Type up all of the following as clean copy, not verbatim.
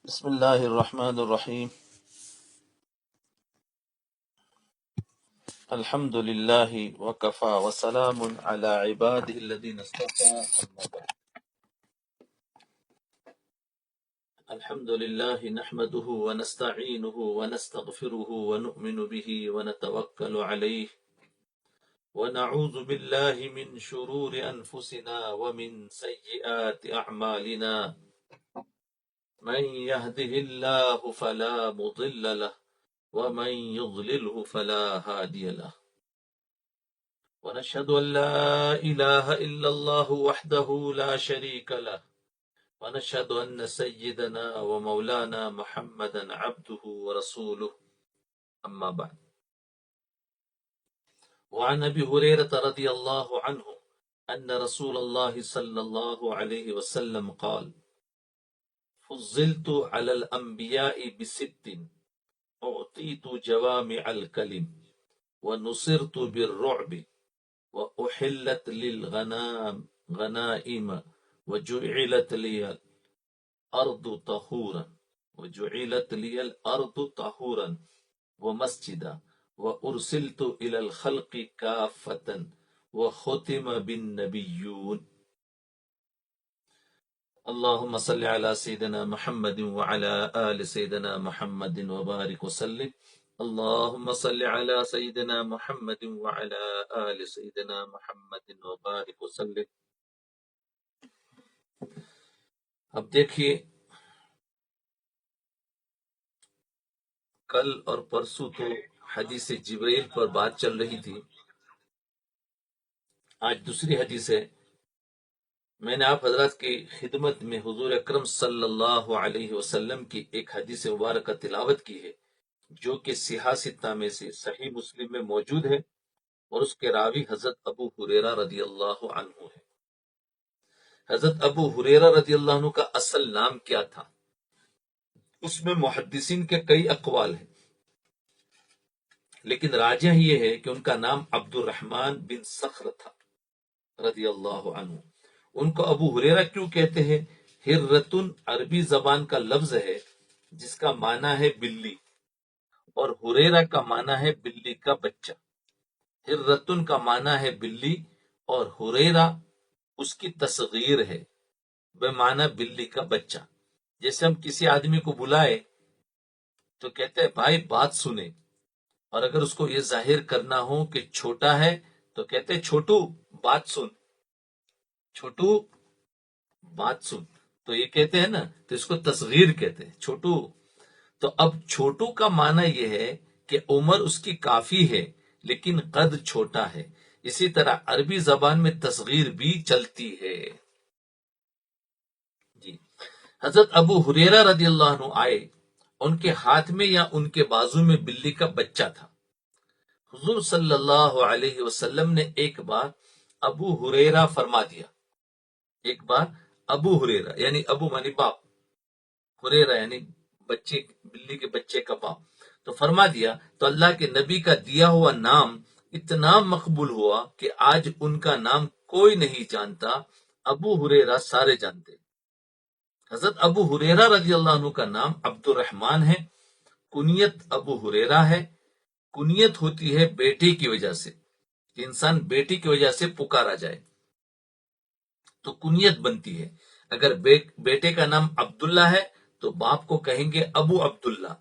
بسم الله الرحمن الرحيم. الحمد لله وكفى وسلام على عباده الذين اصطفى. أما بعد. الحمد لله نحمده ونستعينه ونستغفره ونؤمن به ونتوكل عليه ونعوذ بالله من شرور أنفسنا ومن سيئات أعمالنا. من يهده الله فلا مضل له ومن يضلله فلا هادي له. ونشهد أن لا إله إلا الله وحده لا شريك له ونشهد أن سيدنا ومولانا محمدا عبده ورسوله. أما بعد. وعن أبي هريرة رضي الله عنه أن رسول الله صلى الله عليه وسلم قال: فضلت على الأنبياء بست، أعطيت جوامع الكلم ونصرت بالرعب وأحلت غنائم وجعلت لي الأرض طهورا ومسجدا وأرسلت إلى الخلق كافة وختم بالنبيون. اللهم صل على سيدنا محمد وعلى آل سيدنا محمد وبارك وسلم. اللهم صل على سيدنا محمد وعلى آل سيدنا محمد وبارك وسلم. اب دیکھیے، کل اور پرسوں تو حدیث جبرائیل پر بات چل رہی تھی، آج دوسری حدیث ہے۔ میں نے آپ حضرات کی خدمت میں حضور اکرم صلی اللہ علیہ وسلم کی ایک حدیث مبارکہ تلاوت کی ہے، جو کہ صحاح ستہ میں سے صحیح مسلم میں موجود ہے، اور اس کے راوی حضرت ابو ہریرہ رضی اللہ عنہ ہے۔ حضرت ابو ہریرہ رضی اللہ عنہ کا اصل نام کیا تھا؟ اس میں محدثین کے کئی اقوال ہیں، لیکن راجح یہ ہے کہ ان کا نام عبد الرحمن بن صخر تھا رضی اللہ عنہ۔ ان کو ابو ہریرہ کیوں کہتے ہیں؟ ہرتن عربی زبان کا لفظ ہے جس کا معنی ہے بلی، اور ہریرہ کا معنی ہے بلی کا بچہ۔ ہرتن کا معنی ہے بلی اور ہریرہ اس کی تصغیر ہے، بے معنی بلی کا بچہ۔ جیسے ہم کسی آدمی کو بلائے تو کہتے ہیں بھائی بات سنے، اور اگر اس کو یہ ظاہر کرنا ہو کہ چھوٹا ہے تو کہتے ہیں چھوٹو بات سن، چھوٹو بات سن، تو یہ کہتے ہیں نا، تو اس کو تصغیر کہتے ہیں، چھوٹو۔ تو اب چھوٹو کا معنی یہ ہے کہ عمر اس کی کافی ہے لیکن قد چھوٹا ہے۔ اسی طرح عربی زبان میں تصغیر بھی چلتی ہے۔ جی، حضرت ابو ہریرہ رضی اللہ عنہ آئے، ان کے ہاتھ میں یا ان کے بازو میں بلی کا بچہ تھا۔ حضور صلی اللہ علیہ وسلم نے ایک بار ابو ہریرہ فرما دیا، ایک بار ابو ہریرہ یعنی ابو معنی باپ، ہریرہ یعنی بچے، بلی کے بچے کا باپ، تو فرما دیا تو اللہ کے نبی کا دیا ہوا نام اتنا مقبول ہوا کہ آج ان کا نام کوئی نہیں جانتا، ابو ہریرہ سارے جانتے۔ حضرت ابو ہریرہ رضی اللہ عنہ کا نام عبد الرحمن ہے، کنیت ابو ہریرہ ہے۔ کنیت ہوتی ہے بیٹے کی وجہ سے، کہ انسان بیٹی کی وجہ سے پکارا جائے تو کنیت بنتی ہے۔ اگر بیٹے کا نام عبداللہ ہے تو باپ کو کہیں گے ابو عبداللہ،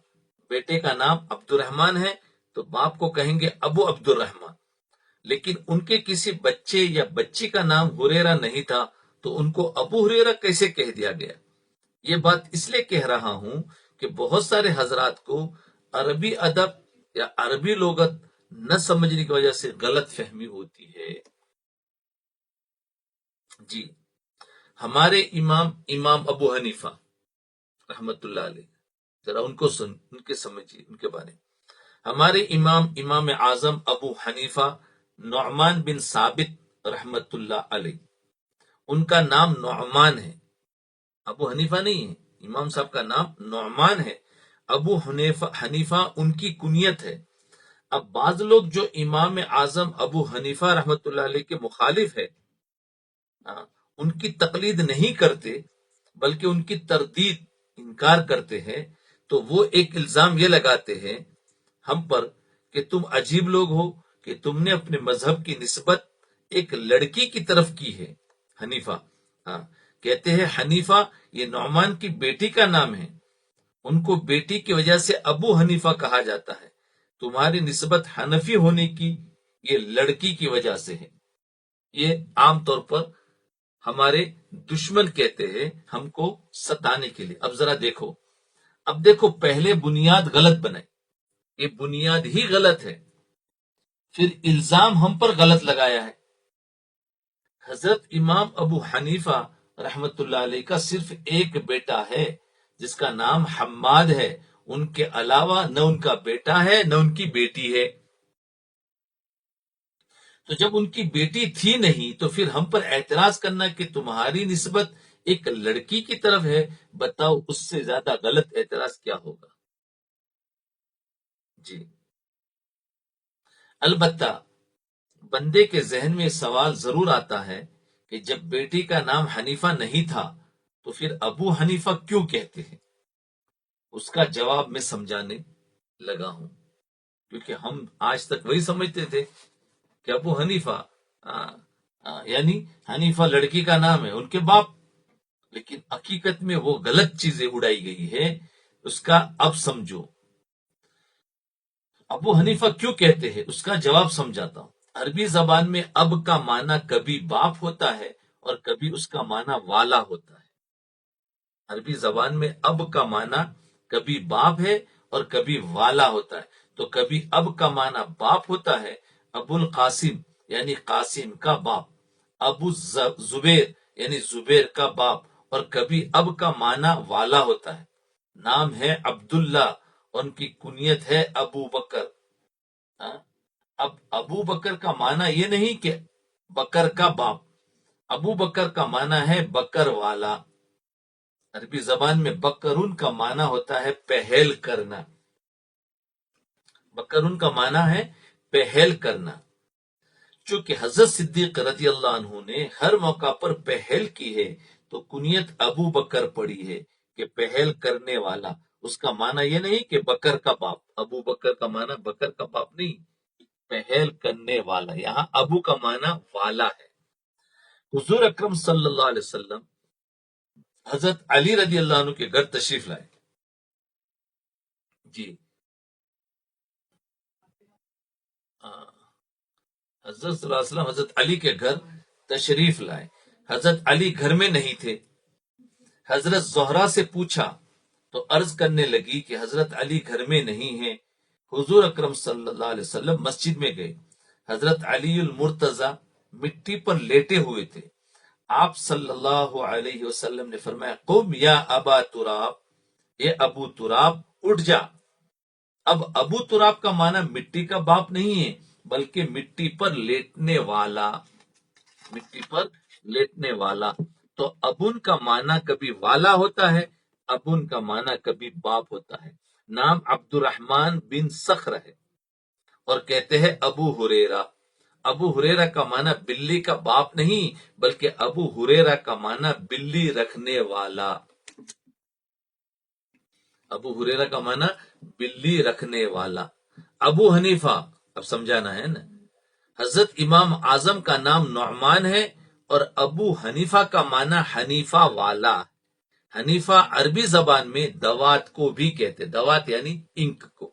بیٹے کا نام عبد الرحمن ہے تو باپ کو کہیں گے ابو عبد الرحمن۔ لیکن ان کے کسی بچے یا بچی کا نام ہریرہ نہیں تھا تو ان کو ابو ہریرہ کیسے کہہ دیا گیا؟ یہ بات اس لیے کہہ رہا ہوں کہ بہت سارے حضرات کو عربی ادب یا عربی لغت نہ سمجھنے کی وجہ سے غلط فہمی ہوتی ہے۔ جی، ہمارے امام ابو حنیفہ رحمت اللہ علیہ، ذرا ان کے سمجھیے، ان کے بارے میں۔ ہمارے امام اعظم ابو حنیفہ نعمان بن ثابت رحمت اللہ علیہ، ان کا نام نعمان ہے، ابو حنیفہ نہیں ہے، امام صاحب کا نام نعمان ہے۔ ابو حنیفہ ان کی کنیت ہے۔ اب بعض لوگ جو امام اعظم ابو حنیفہ رحمت اللہ علیہ کے مخالف ہے، ان کی تقلید نہیں کرتے بلکہ ان کی تردید، ان انکار کرتے ہیں تو وہ ایک الزام یہ لگاتے ہیں ہم پر کہ تم عجیب لوگ ہو کہ تم نے اپنے مذہب کی نسبت ایک لڑکی کی طرف کی ہے، حنیفہ۔ ہاں، کہتے ہیں حنیفہ یہ نعمان کی بیٹی کا نام ہے، ان کو بیٹی کی وجہ سے ابو حنیفہ کہا جاتا ہے، تمہاری نسبت حنفی ہونے کی یہ لڑکی کی وجہ سے ہے۔ یہ عام طور پر ہمارے دشمن کہتے ہیں ہم کو ستانے کے لیے۔ اب ذرا دیکھو، اب دیکھو پہلے بنیاد غلط بنائی، یہ بنیاد ہی غلط ہے، پھر الزام ہم پر غلط لگایا ہے۔ حضرت امام ابو حنیفہ رحمت اللہ علیہ کا صرف ایک بیٹا ہے جس کا نام حماد ہے، ان کے علاوہ نہ ان کا بیٹا ہے نہ ان کی بیٹی ہے۔ تو جب ان کی بیٹی تھی نہیں تو پھر ہم پر اعتراض کرنا کہ تمہاری نسبت ایک لڑکی کی طرف ہے، بتاؤ اس سے زیادہ غلط اعتراض کیا ہوگا؟ جی، البتہ بندے کے ذہن میں سوال ضرور آتا ہے کہ جب بیٹی کا نام حنیفہ نہیں تھا تو پھر ابو حنیفہ کیوں کہتے ہیں؟ اس کا جواب میں سمجھانے لگا ہوں، کیونکہ ہم آج تک وہی سمجھتے تھے کہ ابو حنیفہ یعنی حنیفہ لڑکی کا نام ہے، ان کے باپ، لیکن حقیقت میں وہ غلط چیزیں اڑائی گئی ہے، اس کا اب سمجھو۔ ابو حنیفہ کیوں کہتے ہیں اس کا جواب سمجھاتا ہوں۔ عربی زبان میں اب کا معنی کبھی باپ ہوتا ہے اور کبھی اس کا معنی والا ہوتا ہے۔ عربی زبان میں اب کا معنی کبھی باپ ہے اور کبھی والا ہوتا ہے۔ تو کبھی اب کا معنی باپ ہوتا ہے، ابو القاسم یعنی قاسم کا باپ، ابو زبیر یعنی زبیر کا باپ، اور کبھی اب کا معنی والا ہوتا ہے، نام ہے عبداللہ، ان کی کنیت ہے ابو بکر۔ اب ابو بکر کا معنی یہ نہیں کہ بکر کا باپ، ابو بکر کا معنی ہے بکر والا۔ عربی زبان میں بکرون کا معنی ہوتا ہے پہل کرنا، بکرون کا معنی ہے پہل کرنا۔ چونکہ حضرت صدیق رضی اللہ عنہ نے ہر موقع پر پہل کی ہے تو کنیت ابو بکر پڑی ہے کہ پہل کرنے والا۔ اس کا معنی یہ نہیں کہ بکر کا باپ، ابو بکر کا معنی بکر کا باپ نہیں، پہل کرنے والا، یہاں ابو کا معنی والا ہے۔ حضور اکرم صلی اللہ علیہ وسلم حضرت علی رضی اللہ عنہ کے گھر تشریف لائے۔ جی، حضرت صلی اللہ علیہ وسلم حضرت علی کے گھر تشریف لائے، حضرت علی گھر میں نہیں تھے۔ حضرت زہرا سے پوچھا تو عرض کرنے لگی کہ حضرت علی گھر میں نہیں ہیں۔ حضور اکرم صلی اللہ علیہ وسلم مسجد میں گئے، حضرت علی المرتضی مٹی پر لیٹے ہوئے تھے۔ آپ صلی اللہ علیہ وسلم نے فرمایا قم یا ابا تراب، اے ابو تراب اٹھ جا۔ اب ابو تراب کا معنی مٹی کا باپ نہیں ہے بلکہ مٹی پر لیٹنے والا، مٹی پر لیٹنے والا۔ تو ابن کا معنی کبھی والا ہوتا ہے، ابن کا معنی کبھی باپ ہوتا ہے۔ نام عبد الرحمن بن صخر ہے اور کہتے ہیں ابو ہریرہ۔ ابو ہریرہ کا معنی بلی کا باپ نہیں بلکہ ابو ہریرہ کا معنی بلی رکھنے والا، ابو ہریرہ کا معنی بلی رکھنے والا۔ ابو حنیفہ اب سمجھانا ہے نا، حضرت امام اعظم کا نام نعمان ہے اور ابو حنیفہ کا معنی حنیفہ والا۔ حنیفہ عربی زبان میں دوات کو بھی کہتے، دوات یعنی انک کو،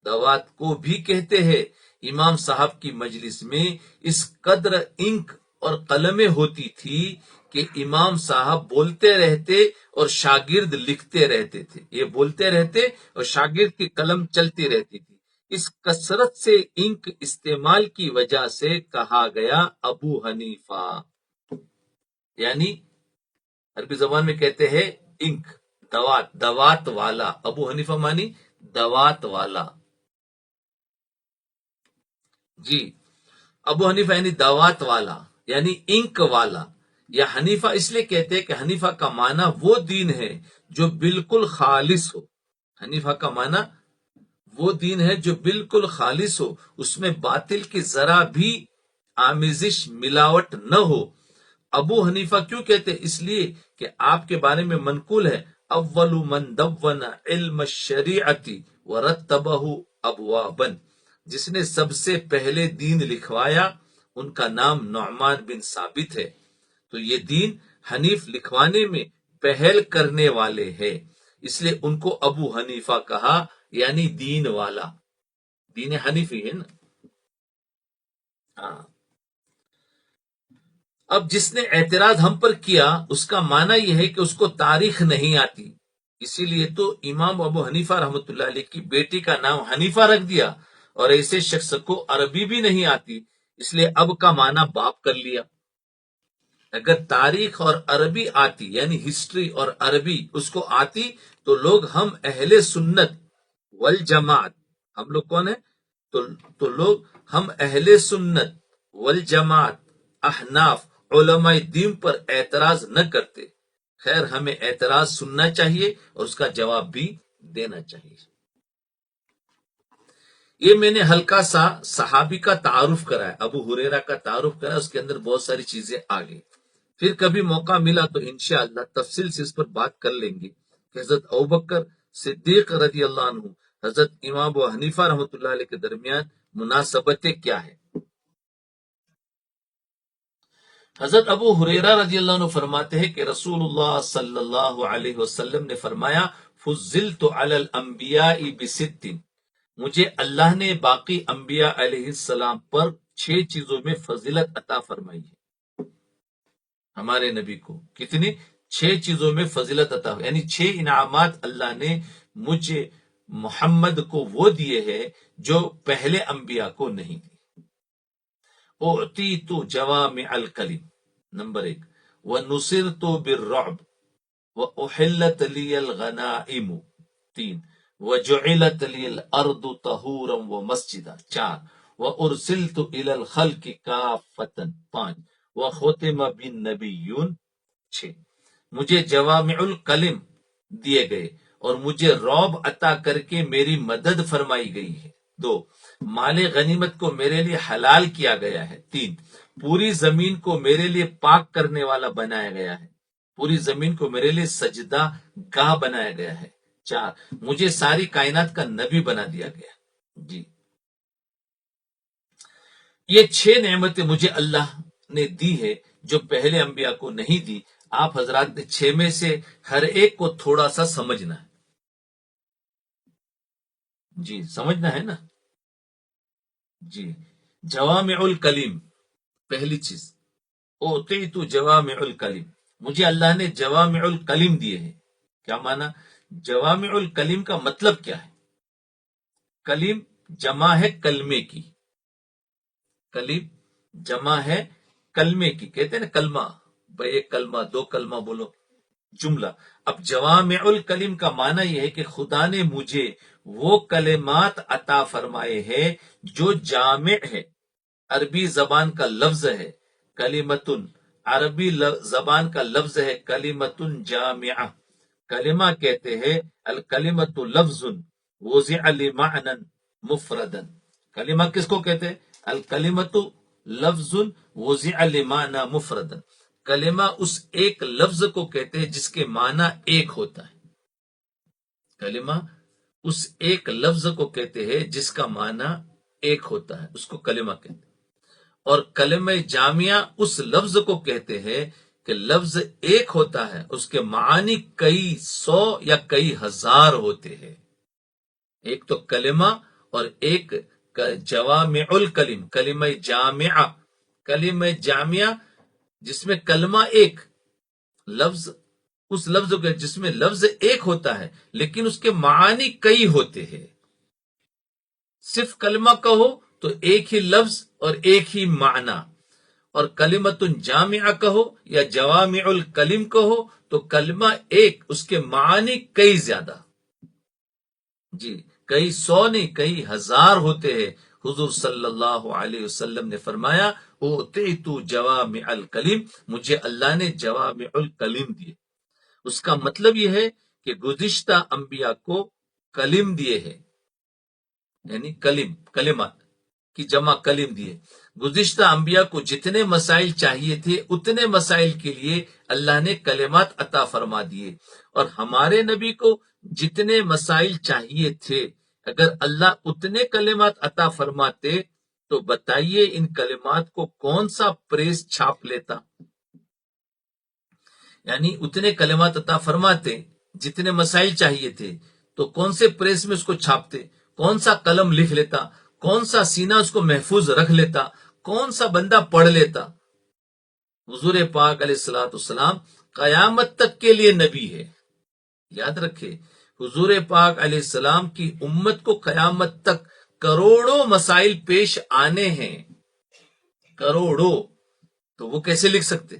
دوات کو بھی کہتے ہیں۔ امام صاحب کی مجلس میں اس قدر انک اور قلمیں ہوتی تھی کہ امام صاحب بولتے رہتے اور شاگرد لکھتے رہتے تھے، یہ بولتے رہتے اور شاگرد کی قلم چلتی رہتی تھی۔ اس کثرت سے انک استعمال کی وجہ سے کہا گیا ابو حنیفہ، یعنی عربی زبان میں کہتے ہیں انک، دوات، دوات والا۔ ابو حنیفہ مانی دوات والا۔ جی، ابو حنیفہ یعنی دوات والا یعنی انک والا، یا حنیفہ اس لیے کہتے ہیں کہ حنیفہ کا معنی وہ دین ہے جو بالکل خالص ہو۔ حنیفہ کا معنی وہ دین ہے جو بالکل خالص ہو، اس میں باطل کی ذرا بھی آمیزش ملاوٹ نہ ہو۔ ابو حنیفہ کیوں کہتے ہیں؟ اس لیے کہ آپ کے بارے میں منقول ہے اول من دون علم الشریعت ورتبہ ابوابا، جس نے سب سے پہلے دین لکھوایا ان کا نام نعمان بن ثابت ہے، تو یہ دین حنیف لکھوانے میں پہل کرنے والے ہیں، اس لیے ان کو ابو حنیفہ کہا، یعنی دین والا، دین حنیفی ہے نا۔ ہاں، اب جس نے اعتراض ہم پر کیا اس کا معنی یہ ہے کہ اس کو تاریخ نہیں آتی، اسی لیے تو امام ابو حنیفہ رحمۃ اللہ علیہ کی بیٹی کا نام حنیفہ رکھ دیا، اور ایسے شخص کو عربی بھی نہیں آتی، اس لیے اب کا معنی باپ کر لیا۔ اگر تاریخ اور عربی آتی، یعنی ہسٹری اور عربی اس کو آتی، تو لوگ ہم اہل سنت والجماعت، ہم لوگ کون ہیں؟ تو لوگ ہم اہل سنت والجماعت احناف علماء دین پر اعتراض نہ کرتے۔ خیر، ہمیں اعتراض سننا چاہیے اور اس کا جواب بھی دینا چاہیے۔ یہ میں نے ہلکا سا صحابی کا تعارف کرایا، ابو ہریرہ کا تعارف کرایا، اس کے اندر بہت ساری چیزیں آ گئی۔ پھر کبھی موقع ملا تو انشاءاللہ تفصیل سے اس پر بات کر لیں گے کہ حضرت ابوبکر صدیق رضی اللہ عنہ حضرت امام ابو حنیفہ رحمۃ اللہ علیہ کے درمیان مناسبتیں کیا ہے۔ حضرت ابو ہریرہ رضی اللہ عنہ فرماتے ہیں کہ رسول اللہ صلی اللہ علیہ وسلم نے فرمایا، فضلت علی الانبیاء بست، مجھے اللہ نے باقی انبیاء علیہ السلام پر 6 چیزوں میں فضیلت عطا فرمائی ہے۔ ہمارے نبی کو کتنی؟ 6 چیزوں میں فضیلت عطا، یعنی 6 انعامات اللہ نے مجھے محمد کو وہ دیے ہیں جو پہلے انبیاء کو نہیں دی۔ اعطیت جوامع الکلم، نمبر 1، ونصرت بالرعب، واحلت لی الغنائم، 3، وجعلت لی الارض طہورا ومسجدا، 4، وارسلت الى الخلق کافتا، 5، وختم بالنبیون، 6۔ مجھے جوامع الکلم دیے گئے اور مجھے رعب عطا کر کے میری مدد فرمائی گئی ہے، 2، مال غنیمت کو میرے لیے حلال کیا گیا ہے، 3، پوری زمین کو میرے لیے پاک کرنے والا بنایا گیا ہے، پوری زمین کو میرے لیے سجدہ گاہ بنایا گیا ہے، 4، مجھے ساری کائنات کا نبی بنا دیا گیا۔ جی، یہ 6 نعمتیں مجھے اللہ نے دی ہے جو پہلے انبیاء کو نہیں دی۔ آپ حضرات نے 6 میں سے ہر ایک کو تھوڑا سا سمجھنا ہے۔ جی، سمجھنا ہے نا۔ جی، جوامع الکلیم، پہلی چیز، اعطیت جوامع الکلم، مجھے اللہ نے جوامع الکلم دیے ہیں۔ کیا معنی؟ جوامع الکلم کا مطلب کیا ہے؟ کلیم جمع ہے کلمے کی، کلیم جمع ہے کلمے کی، کہتے ہیں نا کلمہ، بھائی ایک کلمہ، 2 کلمہ بولو، جملہ۔ اب جوامع الکلم کا معنی یہ ہے کہ خدا نے مجھے وہ کلمات عطا فرمائے ہیں جو جامع ہے، عربی زبان کا لفظ ہے کلمتن، عربی زبان کا لفظ ہے کلمتن جامعہ، کلمہ کہتے ہیں الکلمت لفظ وضع لمعنى مفردا، کلمہ کس کو کہتے ہیں؟ الکلمت لفظ وضع لمعنى مفردا، کلمہ اس ایک لفظ کو کہتے ہیں جس کے معنی ایک ہوتا ہے، کلمہ اس ایک لفظ کو کہتے ہیں جس کا معنی ایک ہوتا ہے، اس کو کلمہ کہتے ہیں۔ اور کلمہ جامعہ اس لفظ کو کہتے ہیں کہ لفظ ایک ہوتا ہے، اس کے معانی کئی 100 یا کئی ہزار ہوتے ہیں۔ ایک تو کلمہ اور ایک جوامع الکلم، کلمہ جامعہ، کلمہ جامعہ جس میں کلمہ ایک لفظ، اس لفظ کو جس میں لفظ ایک ہوتا ہے لیکن اس کے معانی کئی ہوتے ہیں۔ صرف کلمہ کہو تو ایک ہی لفظ اور ایک ہی معنی، اور کلمت جامعہ کہو یا جوامع الکلم کہو تو کلمہ ایک، اس کے معنی کئی زیادہ، جی کئی 100 نہیں کئی ہزار ہوتے ہیں۔ حضور صلی اللہ علیہ وسلم نے فرمایا، اعطیت جوامع الکلم، مجھے اللہ نے جوامع الکلم دیے۔ اس کا مطلب یہ ہے کہ گزشتہ انبیاء کو کلم دیے ہیں، یعنی کلمات، کی جمع کلم دیے۔ گزشتہ انبیاء کو جتنے مسائل چاہیے تھے اتنے مسائل کے لیے اللہ نے کلمات عطا فرما دیے، اور ہمارے نبی کو جتنے مسائل چاہیے تھے اگر اللہ اتنے کلمات عطا فرماتے تو بتائیے ان کلمات کو کون سا پریس چھاپ لیتا؟ یعنی اتنے کلمات عطا فرماتے جتنے مسائل چاہیے تھے تو کون سے پریس میں اس کو چھاپتے، کون سا قلم لکھ لیتا، کون سا سینہ اس کو محفوظ رکھ لیتا، کون سا بندہ پڑھ لیتا؟ حضور پاک علیہ الصلوۃ والسلام قیامت تک کے لیے نبی ہے، یاد رکھے۔ حضور پاک علیہ السلام کی امت کو قیامت تک کروڑوں مسائل پیش آنے ہیں، کروڑوں، تو وہ کیسے لکھ سکتے؟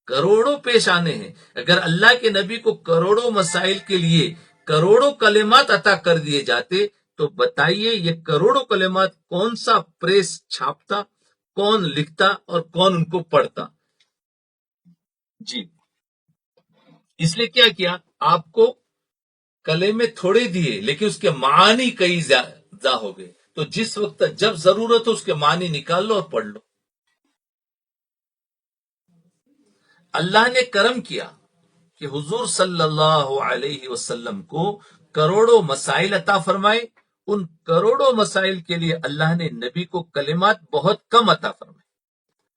کروڑوں پیش آنے ہیں۔ اگر اللہ کے نبی کو کروڑوں مسائل کے لیے کروڑوں کلمات عطا کر دیے جاتے تو بتائیے یہ کروڑوں کلمات کون سا پریس چھاپتا، کون لکھتا اور کون ان کو پڑھتا؟ جی، اس لیے کیا کیا؟ آپ کو کلمے تھوڑے دیے لیکن اس کے معنی کئی زیادہ ہو گئے، تو جس وقت جب ضرورت ہو اس کے معنی نکال لو اور پڑھ لو۔ اللہ نے کرم کیا کہ حضور صلی اللہ علیہ وسلم کو کروڑوں مسائل عطا فرمائے۔ ان کروڑوں مسائل کے لیے اللہ نے نبی کو کلمات بہت کم عطا فرمائے،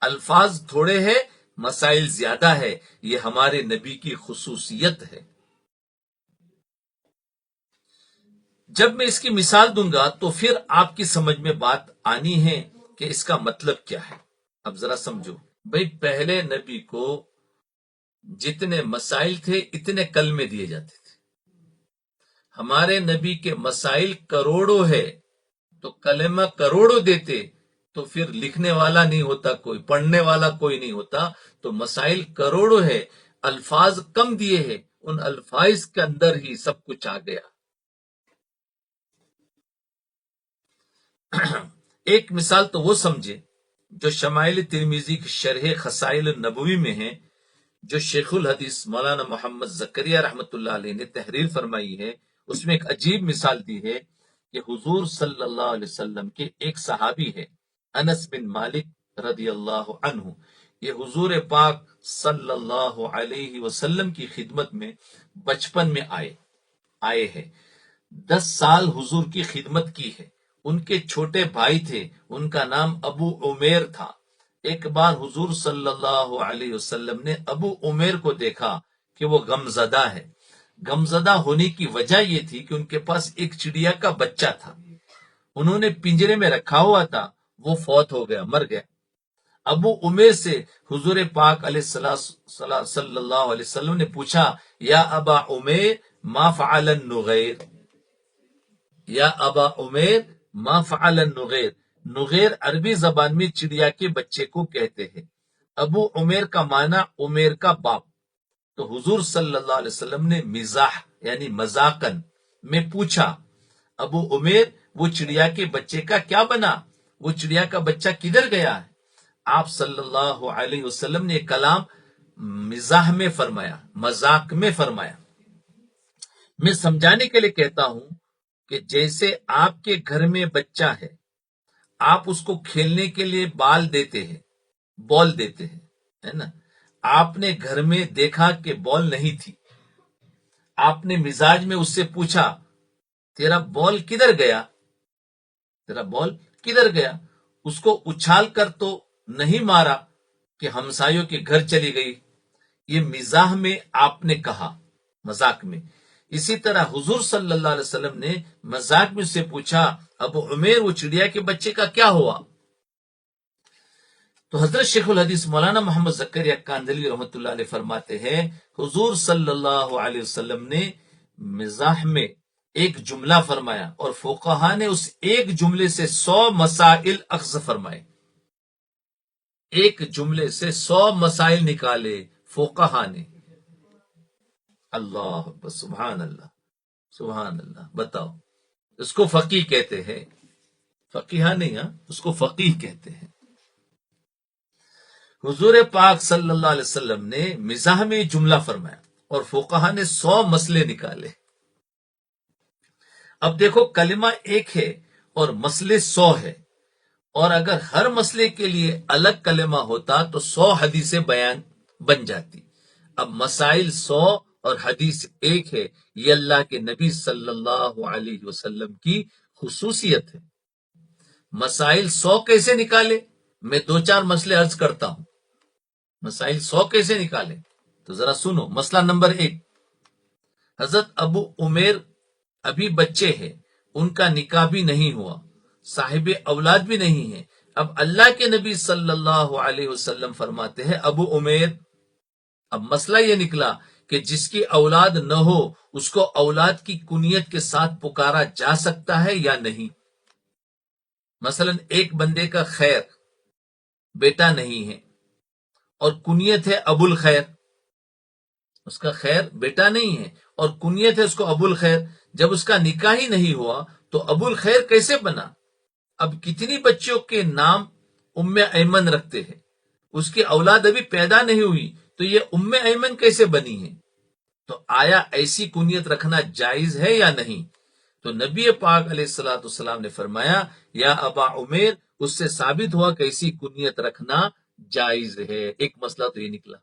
الفاظ تھوڑے ہیں مسائل زیادہ ہے، یہ ہمارے نبی کی خصوصیت ہے۔ جب میں اس کی مثال دوں گا تو پھر آپ کی سمجھ میں بات آنی ہے کہ اس کا مطلب کیا ہے۔ اب ذرا سمجھو بھئی، پہلے نبی کو جتنے مسائل تھے اتنے کلمے دیے جاتے تھے، ہمارے نبی کے مسائل کروڑوں ہے تو کلمہ کروڑوں دیتے تو پھر لکھنے والا نہیں ہوتا کوئی، پڑھنے والا کوئی نہیں ہوتا، تو مسائل کروڑوں ہے، الفاظ کم دیے ہیں، ان الفاظ کے اندر ہی سب کچھ آ گیا۔ ایک مثال تو وہ سمجھے جو شمائل ترمذی کی شرح خصائل النبوی میں ہے، جو شیخ الحدیث مولانا محمد زکریا رحمۃ اللہ علیہ نے تحریر فرمائی ہے۔ اس میں ایک عجیب مثال دی ہے کہ حضور صلی اللہ علیہ وسلم کے ایک صحابی ہے انس بن مالک رضی اللہ عنہ، یہ حضور پاک صلی اللہ علیہ وسلم کی خدمت میں بچپن میں آئے ہیں، 10 سال حضور کی خدمت کی ہے۔ ان کے چھوٹے بھائی تھے، ان کا نام ابو عمیر تھا۔ ایک بار حضور صلی اللہ علیہ وسلم نے ابو عمیر کو دیکھا کہ وہ غمزدہ ہے۔ غمزدہ ہونے کی وجہ یہ تھی کہ ان کے پاس ایک چڑیا کا بچہ تھا، انہوں نے پنجرے میں رکھا ہوا تھا، وہ فوت ہو گیا، مر گیا۔ ابو عمیر سے حضور پاک علیہ صلی اللہ علیہ وسلم نے پوچھا، یا ابا عمیر ما فعل النغیر، یا ابا عمیر ما فعل النغیر۔ نغیر عربی زبان میں چڑیا کے بچے کو کہتے ہیں۔ ابو عمیر کا معنی عمیر کا باپ۔ تو حضور صلی اللہ علیہ وسلم نے مزاح یعنی مذاقن میں پوچھا، ابو عمیر وہ چڑیا کے بچے کا کیا بنا، وہ چڑیا کا بچہ کدھر گیا ہے؟ آپ صلی اللہ علیہ وسلم نے کلام مزاح میں فرمایا، مذاق میں فرمایا۔ میں سمجھانے کے لیے کہتا ہوں کہ جیسے آپ کے گھر میں بچہ ہے، آپ اس کو کھیلنے کے لیے بال دیتے ہیں، بال دیتے ہیں، ہے نا؟ آپ نے گھر میں دیکھا کہ بال نہیں تھی، آپ نے مزاج میں اس سے پوچھا، تیرا بال کدھر گیا، تیرا بال کدھر گیا؟ اس کو اچھال کر تو نہیں مارا کہ ہمسایوں کے گھر چلی گئی، یہ مزاح میں آپ نے کہا، مذاق میں۔ اسی طرح حضور صلی اللہ علیہ وسلم نے مذاق میں سے پوچھا، ابو عمیر وہ چڑیا کے بچے کا کیا ہوا؟ تو حضرت شیخ الحدیث مولانا محمد زکریا کاندھلی رحمۃ اللہ علیہ فرماتے ہیں، حضور صلی اللہ علیہ وسلم نے مزاح میں ایک جملہ فرمایا اور فقہا نے اس ایک جملے سے 100 مسائل اخذ فرمائے، ایک جملے سے 100 مسائل نکالے فقہا نے۔ اللہ اکبر، سبحان اللہ، سبحان اللہ۔ بتاؤ، اس کو فقیہ کہتے ہیں، فقیہ نہیں، اس کو فقیہ کہتے ہیں۔ حضور پاک صلی اللہ علیہ وسلم نے مزاح میں جملہ فرمایا اور فقہا نے 100 مسئلے نکالے۔ اب دیکھو، کلمہ ایک ہے اور مسئلے 100 ہے، اور اگر ہر مسئلے کے لیے الگ کلمہ ہوتا تو 100 حدیثیں بیان بن جاتی. اب مسائل 100 اور حدیث ایک ہے. یہ اللہ کے نبی صلی اللہ علیہ وسلم کی خصوصیت ہے. مسائل 100 کیسے نکالے؟ میں 2-4 مسئلے عرض کرتا ہوں. مسائل 100 کیسے نکالے تو ذرا سنو. مسئلہ نمبر 1، حضرت ابو عمیر ابھی بچے ہیں، ان کا نکاح بھی نہیں ہوا، صاحب اولاد بھی نہیں ہے. اب اللہ کے نبی صلی اللہ علیہ وسلم فرماتے ہیں ابو عمیر. اب مسئلہ یہ نکلا کہ جس کی اولاد نہ ہو اس کو اولاد کی کنیت کے ساتھ پکارا جا سکتا ہے یا نہیں. مثلا ایک بندے کا خیر بیٹا نہیں ہے اور کنیت ہے ابو الخیر. اس کا خیر بیٹا نہیں ہے اور کنیت ہے اس کو ابو الخیر. جب اس کا نکاح ہی نہیں ہوا تو ابو الخیر کیسے بنا؟ اب کتنی بچیوں کے نام ام ایمن رکھتے ہیں، اس کی اولاد ابھی پیدا نہیں ہوئی تو یہ ام ایمن کیسے بنی ہے؟ تو آیا ایسی کنیت رکھنا جائز ہے یا نہیں؟ تو نبی پاک علیہ الصلوۃ والسلام نے فرمایا یا ابا عمیر، اس سے ثابت ہوا کہ ایسی کنیت رکھنا جائز ہے. ایک مسئلہ تو یہ نکلا.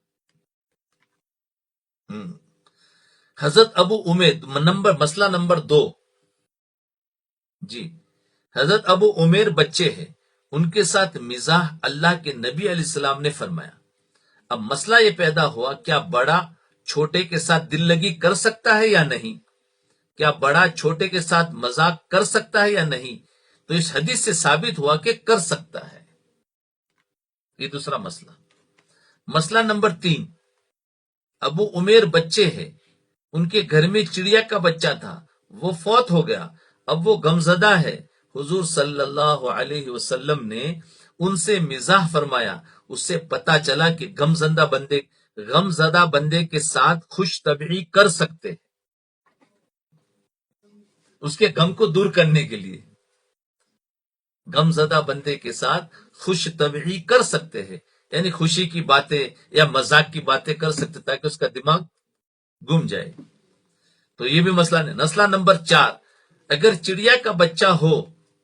حضرت ابو عمیر مسئلہ نمبر 2. جی، حضرت ابو عمیر بچے ہیں، ان کے ساتھ مزاح اللہ کے نبی علیہ السلام نے فرمایا. اب مسئلہ یہ پیدا ہوا کیا بڑا چھوٹے کے ساتھ دل لگی کر سکتا ہے یا نہیں؟ کیا بڑا چھوٹے کے ساتھ مذاق کر سکتا ہے یا نہیں؟ تو اس حدیث سے ثابت ہوا کہ کر سکتا ہے. یہ دوسرا مسئلہ. مسئلہ نمبر 3، ابو عمیر بچے ہیں، ان کے گھر میں چڑیا کا بچہ تھا، وہ فوت ہو گیا، اب وہ غمزدہ ہے. حضور صلی اللہ علیہ وسلم نے ان سے مزاح فرمایا. اس سے پتا چلا کہ غمزدہ بندے کے ساتھ خوش طبعی کر سکتے، اس کے غم کو دور کرنے کے لیے غمزدہ بندے کے ساتھ خوش طبعی کر سکتے ہیں، یعنی خوشی کی باتیں یا مذاق کی باتیں کر سکتے تاکہ اس کا دماغ گم جائے. تو یہ بھی مسئلہ نہیں. مسئلہ نمبر 4، اگر چڑیا کا بچہ ہو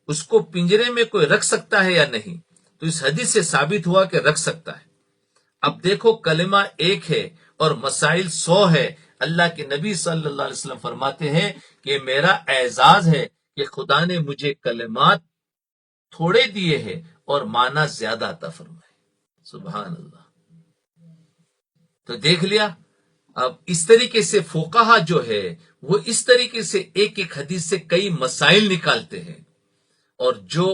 اس کو پنجرے میں کوئی رکھ سکتا ہے یا نہیں؟ تو اس حدیث سے ثابت ہوا کہ رکھ سکتا ہے. اب دیکھو کلمہ ایک ہے اور مسائل 100 ہے. اللہ کے نبی صلی اللہ علیہ وسلم فرماتے ہیں کہ میرا اعزاز ہے کہ خدا نے مجھے کلمات تھوڑے دیے ہیں اور معنی زیادہ عطا فرمائے. سبحان اللہ. تو دیکھ لیا. اب اس طریقے سے فقہا جو ہے وہ اس طریقے سے ایک ایک حدیث سے کئی مسائل نکالتے ہیں. اور جو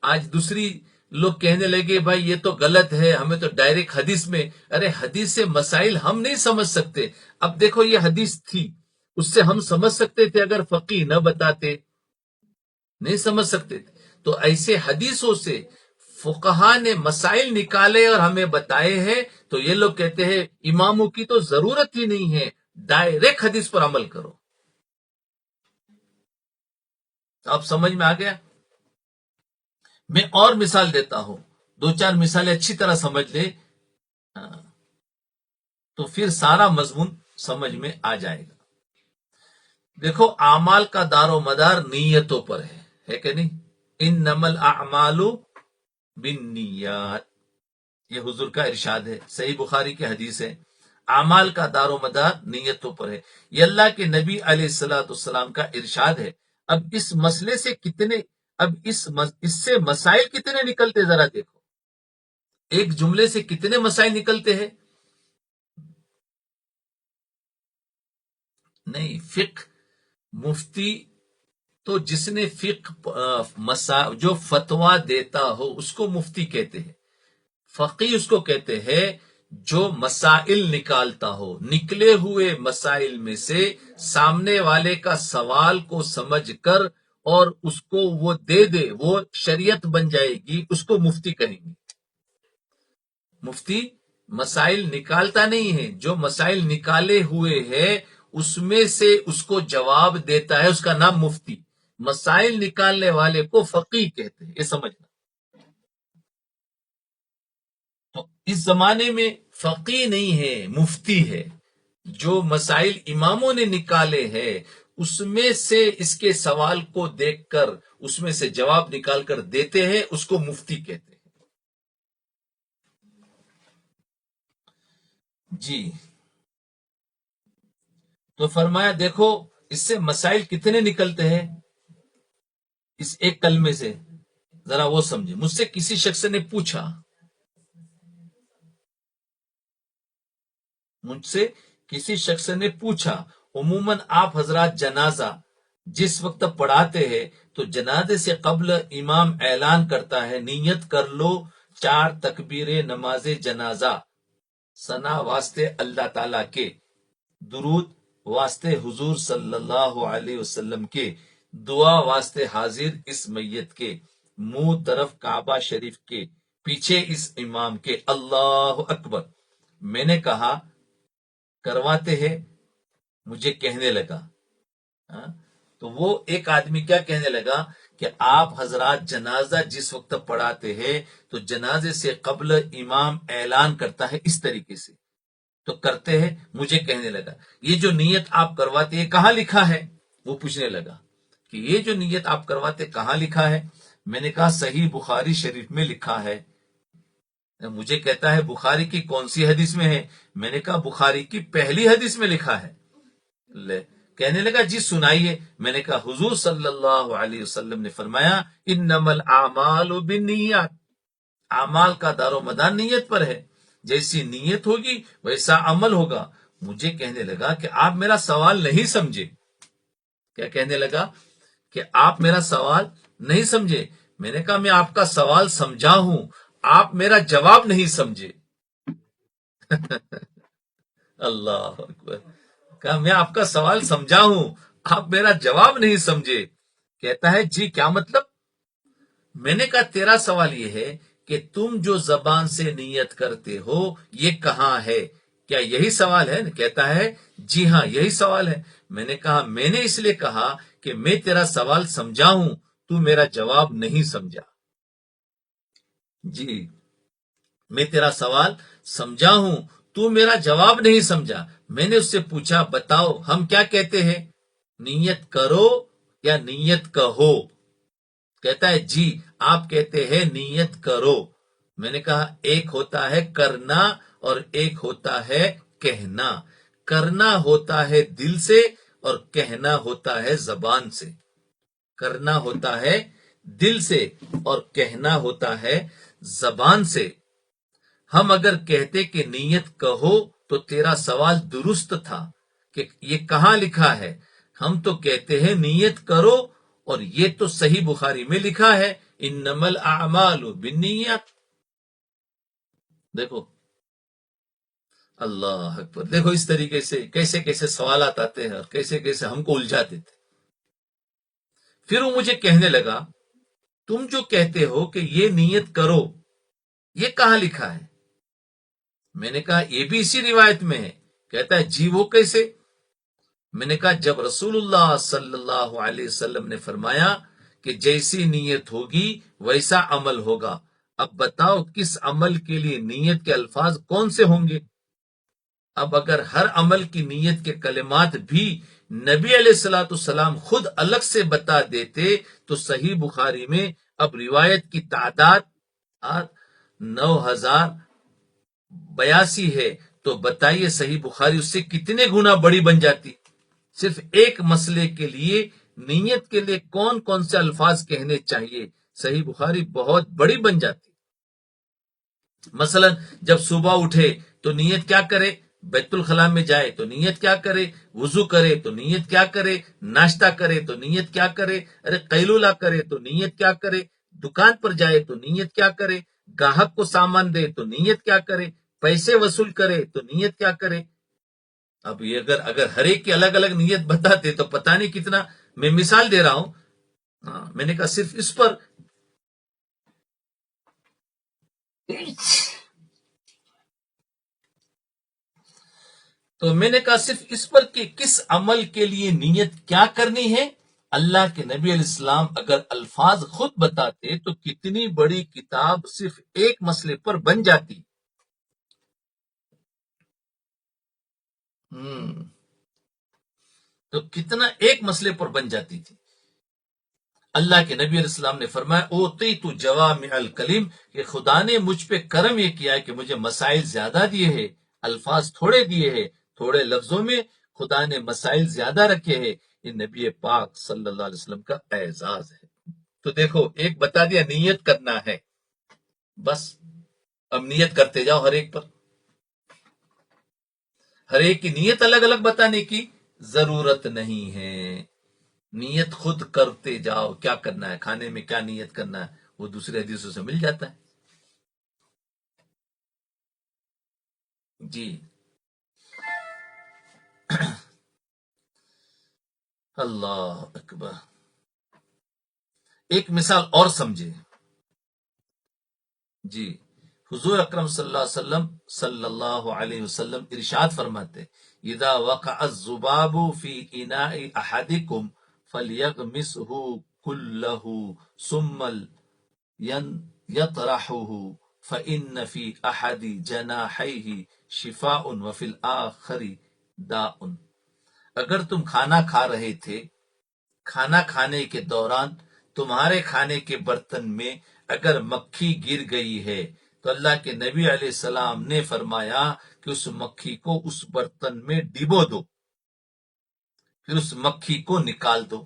آج دوسری لوگ کہنے لگے بھائی یہ تو غلط ہے، ہمیں تو ڈائریکٹ حدیث میں، ارے حدیث سے مسائل ہم نہیں سمجھ سکتے. اب دیکھو یہ حدیث تھی، اس سے ہم سمجھ سکتے تھے اگر فقیہ نہ بتاتے، نہیں سمجھ سکتے تھے. تو ایسے حدیثوں سے فقہا نے مسائل نکالے اور ہمیں بتائے ہیں. تو یہ لوگ کہتے ہیں اماموں کی تو ضرورت ہی نہیں ہے، ڈائریکٹ حدیث پر عمل کرو. آپ سمجھ میں آ گیا؟ میں اور مثال دیتا ہوں، 2-4 مثالیں اچھی طرح سمجھ لے تو پھر سارا مضمون سمجھ میں آ جائے گا. دیکھو اعمال کا دار و مدار نیتوں پر ہے کہ نہیں؟ انما الاعمال بالنیات، یہ حضور کا ارشاد ہے، صحیح بخاری کی حدیث ہے. اعمال کا دار و مدار نیتوں پر ہے، یہ اللہ کے نبی علیہ الصلوۃ والسلام کا ارشاد ہے. اب اس مسئلے سے اس سے مسائل کتنے نکلتے ذرا دیکھو. ایک جملے سے کتنے مسائل نکلتے ہیں؟ نہیں، فقہ مفتی تو جس نے جو فتویٰ دیتا ہو اس کو مفتی کہتے ہیں. فقیہ اس کو کہتے ہیں جو مسائل نکالتا ہو، نکلے ہوئے مسائل میں سے سامنے والے کا سوال کو سمجھ کر اور اس کو وہ دے دے، وہ شریعت بن جائے گی، اس کو مفتی کہیں گے. مفتی مسائل نکالتا نہیں ہے، جو مسائل نکالے ہوئے ہے اس میں سے اس کو جواب دیتا ہے، اس کا نام مفتی. مسائل نکالنے والے کو فقیہ کہتے ہیں، یہ سمجھنا. تو اس زمانے میں فقیہ نہیں ہے، مفتی ہے. جو مسائل اماموں نے نکالے ہیں اس میں سے اس کے سوال کو دیکھ کر اس میں سے جواب نکال کر دیتے ہیں، اس کو مفتی کہتے ہیں۔ جی، تو فرمایا دیکھو اس سے مسائل کتنے نکلتے ہیں اس ایک کلمے سے، ذرا وہ سمجھے۔ مجھ سے کسی شخص نے پوچھا، مجھ سے کسی شخص نے پوچھا، عموماً آپ حضرات جنازہ جس وقت پڑھاتے ہیں تو جنازے سے قبل امام اعلان کرتا ہے نیت کر لو 4 تکبیر نماز جنازہ، ثنا واسطے اللہ تعالی کے، درود واسطے حضور صلی اللہ علیہ وسلم کے، دعا واسطے حاضر اس میت کے، منہ طرف کعبہ شریف کے، پیچھے اس امام کے، اللہ اکبر۔ میں نے کہا کرواتے ہیں؟ مجھے کہنے لگا، ہاں؟ تو وہ ایک آدمی کیا کہنے لگا کہ آپ حضرات جنازہ جس وقت پڑھاتے ہیں تو جنازے سے قبل امام اعلان کرتا ہے اس طریقے سے، تو کرتے ہیں؟ مجھے کہنے لگا یہ جو نیت آپ کرواتے ہیں کہاں لکھا ہے؟ وہ پوچھنے لگا کہ یہ جو نیت آپ کرواتے کہاں لکھا ہے؟ میں نے کہا صحیح بخاری شریف میں لکھا ہے۔ مجھے کہتا ہے بخاری کی کون سی حدیث میں ہے؟ میں نے کہا بخاری کی پہلی حدیث میں لکھا ہے۔ لے کہنے لگا جی سنائیے۔ میں نے کہا حضور صلی اللہ علیہ وسلم نے فرمایا انما الاعمال بالنیات، اعمال کا دار و مدار نیت پر ہے، جیسی نیت ہوگی ویسا عمل ہوگا۔ مجھے کہنے لگا کہ آپ میرا سوال نہیں سمجھے۔ کیا کہنے لگا؟ کہ آپ میرا سوال نہیں سمجھے۔ میں نے کہا میں آپ کا سوال سمجھا ہوں، آپ میرا جواب نہیں سمجھے۔ اللہ اکبر۔ کہا میں آپ کا سوال سمجھا ہوں، آپ میرا جواب نہیں سمجھے۔ کہتا ہے جی کیا مطلب؟ میں نے کہا تیرا سوال یہ ہے کہ تم جو زبان سے نیت کرتے ہو یہ کہاں ہے؟ کیا یہی سوال ہے؟ کہتا ہے جی ہاں یہی سوال ہے۔ میں نے کہا میں نے اس لیے کہا کہ میں تیرا سوال سمجھا ہوں، تو میرا جواب نہیں سمجھا۔ جی، میں تیرا سوال سمجھا ہوں، تو میرا جواب نہیں سمجھا۔ میں نے اس سے پوچھا بتاؤ ہم کیا کہتے ہیں، نیت کرو یا نیت کہو؟ کہتا ہے جی آپ کہتے ہیں نیت کرو۔ میں نے کہا ایک ہوتا ہے کرنا اور ایک ہوتا ہے کہنا۔ کرنا ہوتا ہے دل سے اور کہنا ہوتا ہے زبان سے۔ کرنا ہوتا ہے دل سے اور کہنا ہوتا ہے زبان سے۔ ہم اگر کہتے کہ نیت کہو تو تیرا سوال درست تھا کہ یہ کہاں لکھا ہے۔ ہم تو کہتے ہیں نیت کرو، اور یہ تو صحیح بخاری میں لکھا ہے انما الاعمال بالنیات۔ دیکھو اللہ اکبر، دیکھو اس طریقے سے کیسے کیسے سوالات آتے ہیں اور کیسے کیسے ہم کو الجھاتے تھے۔ پھر وہ مجھے کہنے لگا تم جو کہتے ہو کہ یہ نیت کرو یہ کہاں لکھا ہے؟ میں نے کہا یہ بھی اسی روایت میں ہے۔ کہتا ہے جی وہ کیسے؟ میں نے کہا جب رسول اللہ صلی اللہ علیہ وسلم نے فرمایا کہ جیسی نیت ہوگی ویسا عمل ہوگا، اب بتاؤ کس عمل کے لیے نیت کے الفاظ کون سے ہوں گے؟ اب اگر ہر عمل کی نیت کے کلمات بھی نبی علیہ الصلوۃ والسلام خود الگ سے بتا دیتے تو صحیح بخاری میں اب روایت کی تعداد 9082 ہے، تو بتائیے صحیح بخاری اس سے کتنے گنا بڑی بن جاتی؟ صرف ایک مسئلے کے لیے نیت کے لیے کون کون سے الفاظ کہنے چاہیے، صحیح بخاری بہت بڑی بن جاتی۔ مثلا جب صبح اٹھے تو نیت کیا کرے، بیت الخلاء میں جائے تو نیت کیا کرے، وضو کرے تو نیت کیا کرے، ناشتہ کرے تو نیت کیا کرے، ارے قیلولہ کرے تو نیت کیا کرے، دکان پر جائے تو نیت کیا کرے، گاہک کو سامان دے تو نیت کیا کرے، پیسے وصول کرے تو نیت کیا کرے۔ اب یہ اگر ہر ایک کی الگ الگ نیت بتاتے تو پتہ نہیں کتنا۔ میں مثال دے رہا ہوں، میں نے کہا صرف اس پر تو میں نے کہا صرف اس پر کہ کس عمل کے لیے نیت کیا کرنی ہے، اللہ کے نبی علیہ السلام اگر الفاظ خود بتاتے تو کتنی بڑی کتاب صرف ایک مسئلے پر بن جاتی۔ تو کتنا ایک مسئلے پر بن جاتی تھی. اللہ کے نبی علیہ السلام نے فرمایا اوتی تو جوامع الکلم، کہ خدا نے مجھ پہ کرم یہ کیا ہے کہ مجھے مسائل زیادہ دیے ہیں، الفاظ تھوڑے دیے ہیں، تھوڑے لفظوں میں خدا نے مسائل زیادہ رکھے ہیں. یہ نبی پاک صلی اللہ علیہ وسلم کا اعزاز ہے. تو دیکھو، ایک بتا دیا نیت کرنا ہے، بس اب نیت کرتے جاؤ ہر ایک پر. ہر ایک کی نیت الگ الگ بتانے کی ضرورت نہیں ہے. نیت خود کرتے جاؤ، کیا کرنا ہے، کھانے میں کیا نیت کرنا ہے، وہ دوسرے حدیثوں سے مل جاتا ہے. جی اللہ اکبر. ایک مثال اور سمجھے. جی حضور اکرم صلی اللہ علیہ وسلم ارشاد فرماتے اذا وقع الذباب فی اناء احدکم فلیغمسه كله ثم يطرحه فإن في احد جناحيه شفاء وفي الآخر داء. اگر تم کھانا کھا رہے تھے، کھانا کھانے کے دوران تمہارے کھانے کے برتن میں اگر مکھی گر گئی ہے تو اللہ کے نبی علیہ السلام نے فرمایا کہ اس مکھی کو اس برتن میں ڈبو دو، پھر اس مکھی کو نکال دو.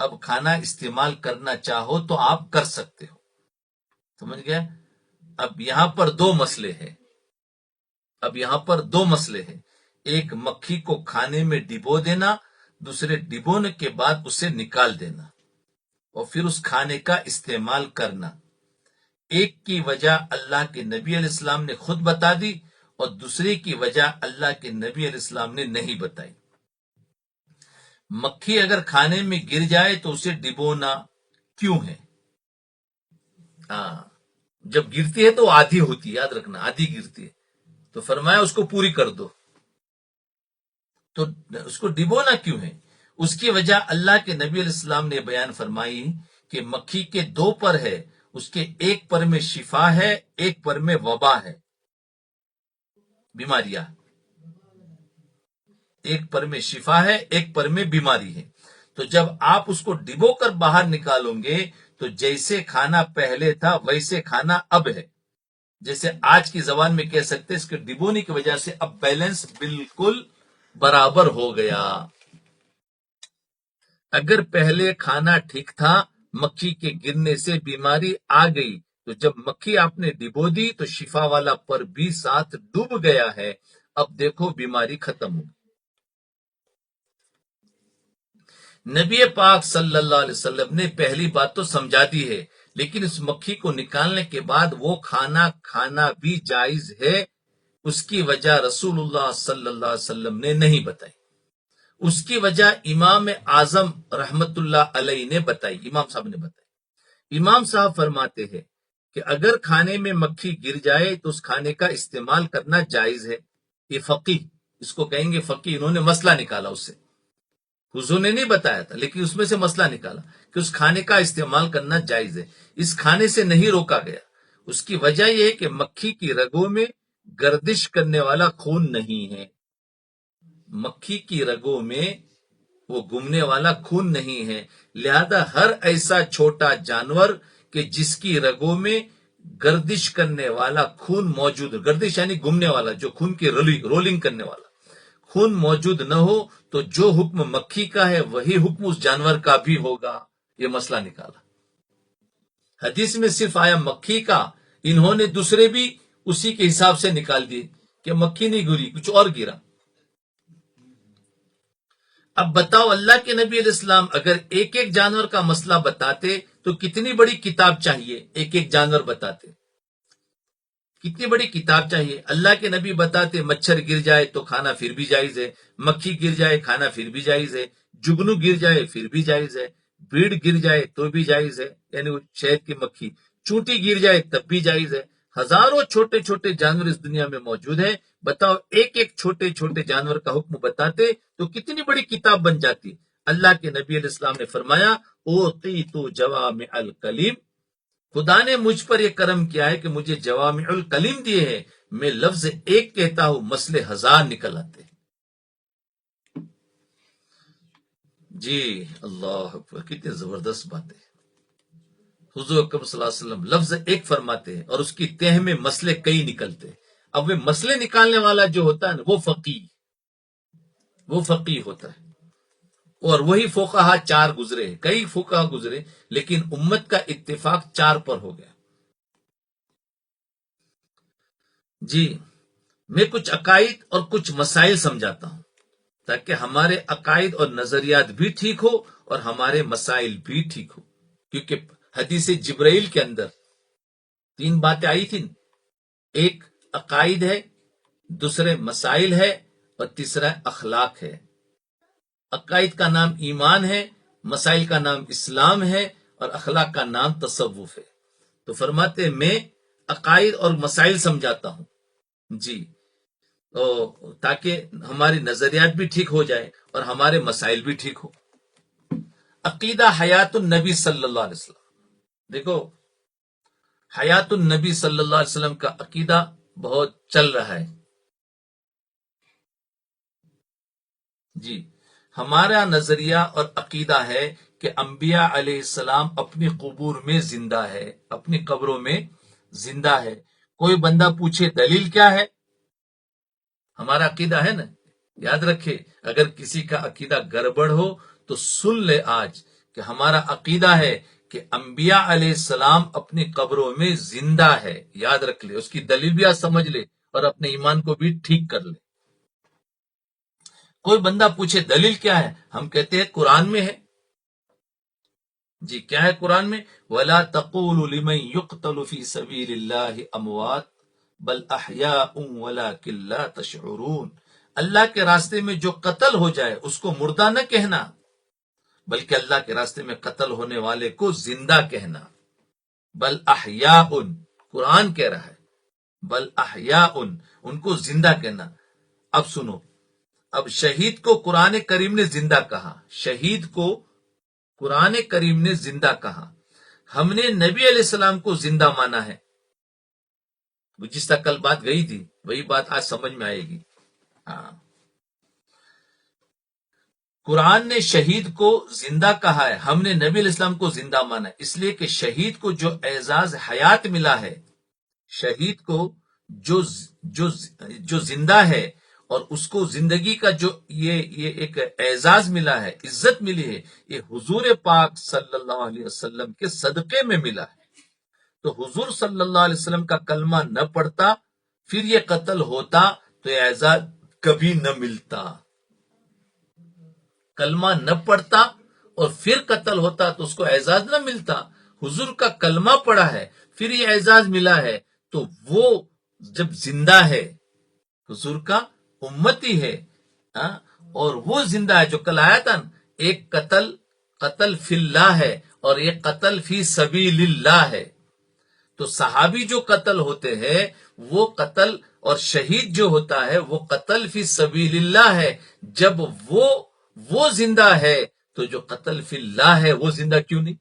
اب کھانا استعمال کرنا چاہو تو آپ کر سکتے ہو. سمجھ گئے؟ اب یہاں پر دو مسئلے ہیں. ایک مکھی کو کھانے میں ڈبو دینا، دوسرے ڈبونے کے بعد اسے نکال دینا اور پھر اس کھانے کا استعمال کرنا. ایک کی وجہ اللہ کے نبی علیہ السلام نے خود بتا دی اور دوسری کی وجہ اللہ کے نبی علیہ السلام نے نہیں بتائی. مکھی اگر کھانے میں گر جائے تو اسے ڈبونا کیوں ہے؟ جب گرتی ہے تو آدھی ہوتی ہے، یاد رکھنا آدھی گرتی ہے، تو فرمایا اس کو پوری کر دو. تو اس کو ڈبونا کیوں ہے؟ اس کی وجہ اللہ کے نبی علیہ السلام نے بیان فرمائی کہ مکھی کے دو پر ہے، اس کے ایک پر میں شفا ہے، ایک پر میں وبا ہے، بیماریاں. ایک پر میں شفا ہے، ایک پر میں بیماری ہے. تو جب آپ اس کو ڈبو کر باہر نکالو گے تو جیسے کھانا پہلے تھا ویسے کھانا اب ہے. جیسے آج کی زبان میں کہہ سکتے اس کے ڈبونے کی وجہ سے اب بیلنس بالکل برابر ہو گیا. اگر پہلے کھانا ٹھیک تھا، مکھی کے گرنے سے بیماری آ گئی، تو جب مکھی آپ نے ڈبو دی تو شفا والا پر بھی ساتھ ڈوب گیا ہے. اب دیکھو بیماری ختم ہو. نبی پاک صلی اللہ علیہ وسلم نے پہلی بات تو سمجھا دی ہے، لیکن اس مکھی کو نکالنے کے بعد وہ کھانا کھانا بھی جائز ہے. اس کی وجہ رسول اللہ صلی اللہ علیہ وسلم نے نہیں بتائی. اس کی وجہ امام اعظم رحمت اللہ علیہ نے بتائی، امام صاحب نے بتائی. امام صاحب فرماتے ہیں کہ اگر کھانے میں مکھی گر جائے تو اس کھانے کا استعمال کرنا جائز ہے. یہ فقیہ، اس کو کہیں گے فقیہ، انہوں نے مسئلہ نکالا اس سے. حضور نے نہیں بتایا تھا لیکن اس میں سے مسئلہ نکالا کہ اس کھانے کا استعمال کرنا جائز ہے. اس کھانے سے نہیں روکا گیا. اس کی وجہ یہ ہے کہ مکھی کی رگوں میں گردش کرنے والا خون نہیں ہے. مکھی کی رگوں میں وہ گھومنے والا خون نہیں ہے، لہذا ہر ایسا چھوٹا جانور کہ جس کی رگوں میں گردش کرنے والا خون موجود ہے، گردش یعنی گھومنے والا، جو خون کی رولنگ کرنے والا خون موجود نہ ہو تو جو حکم مکھی کا ہے وہی حکم اس جانور کا بھی ہوگا. یہ مسئلہ نکالا. حدیث میں صرف آیا مکھی کا، انہوں نے دوسرے بھی اسی کے حساب سے نکال دیے کہ مکھی نہیں گری، کچھ اور گرا. اب بتاؤ اللہ کے نبی علیہ السلام اگر ایک ایک جانور کا مسئلہ بتاتے تو کتنی بڑی کتاب چاہیے. ایک ایک جانور بتاتے کتنی بڑی کتاب چاہیے. اللہ کے نبی بتاتے مچھر گر جائے تو کھانا پھر بھی جائز ہے، مکھی گر جائے کھانا پھر بھی جائز ہے، جگنو گر جائے پھر بھی جائز ہے، بھیڑ گر جائے تو بھی جائز ہے، یعنی وہ شہد کی مکھی، چونٹی گر جائے تب بھی جائز ہے. ہزاروں چھوٹے چھوٹے جانور اس دنیا میں موجود ہیں. بتاؤ ایک ایک چھوٹے چھوٹے جانور کا حکم بتاتے تو کتنی بڑی کتاب بن جاتی. اللہ کے نبی علیہ السلام نے فرمایا اوتیت جوامع الکلم، خدا نے مجھ پر یہ کرم کیا ہے کہ مجھے جوامع الکلم دیے ہیں. میں لفظ ایک کہتا ہوں مسئلے ہزار نکل آتے ہیں. جی اللہ اکبر، کتنی زبردست بات ہے۔ حضور اکرم صلی اللہ علیہ وسلم لفظ ایک فرماتے ہیں اور اس کی تہ میں مسئلے کئی نکلتے ہیں۔ اب وہ مسئلے نکالنے والا جو ہوتا ہے نا، وہ فقیہ ہوتا ہے، اور وہی فقہا چار گزرے، کئی فقہا گزرے، لیکن امت کا اتفاق چار پر ہو گیا۔ جی میں کچھ عقائد اور کچھ مسائل سمجھاتا ہوں تاکہ ہمارے عقائد اور نظریات بھی ٹھیک ہو اور ہمارے مسائل بھی ٹھیک ہو، کیونکہ حدیث جبرائیل کے اندر تین باتیں آئی تھیں، ایک عقائد ہے، دوسرے مسائل ہے، اور تیسرا اخلاق ہے۔ عقائد کا نام ایمان ہے، مسائل کا نام اسلام ہے، اور اخلاق کا نام تصوف ہے۔ تو فرماتے ہیں میں عقائد اور مسائل سمجھاتا ہوں، جی، تاکہ ہماری نظریات بھی ٹھیک ہو جائے اور ہمارے مسائل بھی ٹھیک ہو۔ عقیدہ حیات النبی صلی اللہ علیہ وسلم، دیکھو حیات النبی صلی اللہ علیہ وسلم کا عقیدہ بہت چل رہا ہے۔ جی ہمارا نظریہ اور عقیدہ ہے کہ انبیاء علیہ السلام اپنی قبور میں زندہ ہے، اپنی قبروں میں زندہ ہے۔ کوئی بندہ پوچھے دلیل کیا ہے، ہمارا عقیدہ ہے نا، یاد رکھے اگر کسی کا عقیدہ گڑبڑ ہو تو سن لے آج کہ ہمارا عقیدہ ہے کہ انبیاء علیہ السلام اپنی قبروں میں زندہ ہے، یاد رکھ لے، اس کی دلیل بھی آج سمجھ لے اور اپنے ایمان کو بھی ٹھیک کر لے۔ کوئی بندہ پوچھے دلیل کیا ہے، ہم کہتے ہیں قرآن میں ہے۔ جی کیا ہے قرآن میں؟ وَلَا تَقُولُوا لِمَن يُقْتَلُ فِي سَبِيلِ اللَّهِ أَمْوَاتٌ بَلْ أَحْيَاءٌ وَلَكِنْ لَا تَشْعُرُونَ، اللہ کے راستے میں جو قتل ہو جائے اس کو مردہ نہ کہنا، بلکہ اللہ کے راستے میں قتل ہونے والے کو زندہ کہنا۔ بل احیاء، قرآن کہہ رہا ہے بل احیاء، ان کو زندہ کہنا۔ اب سنو، اب شہید کو قرآن کریم نے زندہ کہا، شہید کو قرآن کریم نے زندہ کہا، ہم نے نبی علیہ السلام کو زندہ مانا ہے۔ جس طرح کل بات گئی تھی وہی بات آج سمجھ میں آئے گی۔ ہاں، قرآن نے شہید کو زندہ کہا ہے، ہم نے نبی علیہ السلام کو زندہ مانا ہے، اس لیے کہ شہید کو جو اعزاز حیات ملا ہے، شہید کو جو زندہ ہے اور اس کو زندگی کا جو یہ ایک اعزاز ملا ہے، عزت ملی ہے، یہ حضور پاک صلی اللہ علیہ وسلم کے صدقے میں ملا ہے۔ تو حضور صلی اللہ علیہ وسلم کا کلمہ نہ پڑھتا، پھر یہ قتل ہوتا تو یہ اعزاز کبھی نہ ملتا۔ کلمہ نہ پڑھتا اور پھر قتل ہوتا تو اس کو اعزاز نہ ملتا۔ حضور کا کلمہ پڑھا ہے پھر یہ اعزاز ملا ہے، تو وہ جب زندہ ہے، حضور کا امتی ہے، اور وہ زندہ ہے، جو کل آیا تھا نا، ایک قتل فی اللہ ہے اور ایک قتل فی سبیل اللہ ہے۔ تو صحابی جو قتل ہوتے ہیں وہ قتل، اور شہید جو ہوتا ہے وہ قتل فی سبیل اللہ ہے۔ جب وہ زندہ ہے تو جو قتل فی اللہ ہے وہ زندہ کیوں نہیں؟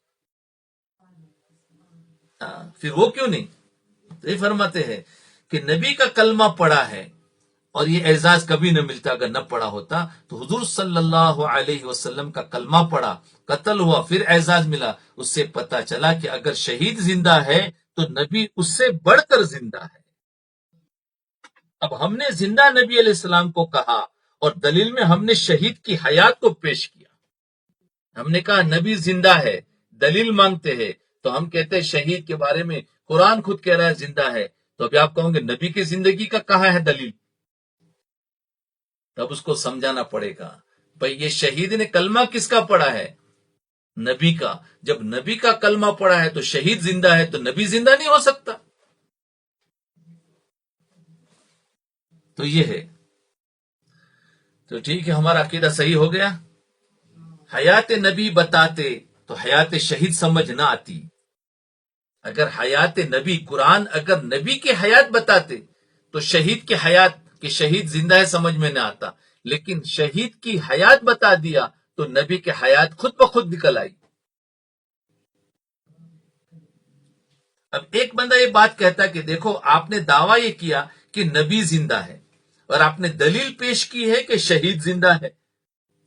پھر وہ کیوں نہیں؟ تو یہ فرماتے ہیں کہ نبی کا کلمہ پڑھا ہے اور یہ اعزاز کبھی نہ ملتا اگر نہ پڑھا ہوتا۔ تو حضور صلی اللہ علیہ وسلم کا کلمہ پڑھا، قتل ہوا، پھر اعزاز ملا، اس سے پتا چلا کہ اگر شہید زندہ ہے تو نبی اس سے بڑھ کر زندہ ہے۔ اب ہم نے زندہ نبی علیہ السلام کو کہا اور دلیل میں ہم نے شہید کی حیات کو پیش کیا۔ ہم نے کہا نبی زندہ ہے، دلیل مانگتے ہیں، تو ہم کہتے ہیں شہید کے بارے میں قرآن خود کہہ رہا ہے زندہ ہے، تو ابھی آپ کہوں گے نبی کی زندگی کا کہاں ہے دلیل؟ تب اس کو سمجھانا پڑے گا بھئی یہ شہید نے کلمہ کس کا پڑھا ہے؟ نبی کا۔ جب نبی کا کلمہ پڑھا ہے تو شہید زندہ ہے، تو نبی زندہ نہیں ہو سکتا۔ تو یہ ہے، تو ٹھیک ہے، ہمارا عقیدہ صحیح ہو گیا۔ حیات نبی بتاتے تو حیات شہید سمجھ نہ آتی۔ اگر حیات نبی، قرآن اگر نبی کی حیات بتاتے تو شہید کی حیات، کہ شہید زندہ ہے، سمجھ میں نہ آتا، لیکن شہید کی حیات بتا دیا تو نبی کی حیات خود بخود نکل آئی۔ اب ایک بندہ یہ بات کہتا کہ دیکھو آپ نے دعویٰ یہ کیا کہ نبی زندہ ہے اور آپ نے دلیل پیش کی ہے کہ شہید زندہ ہے،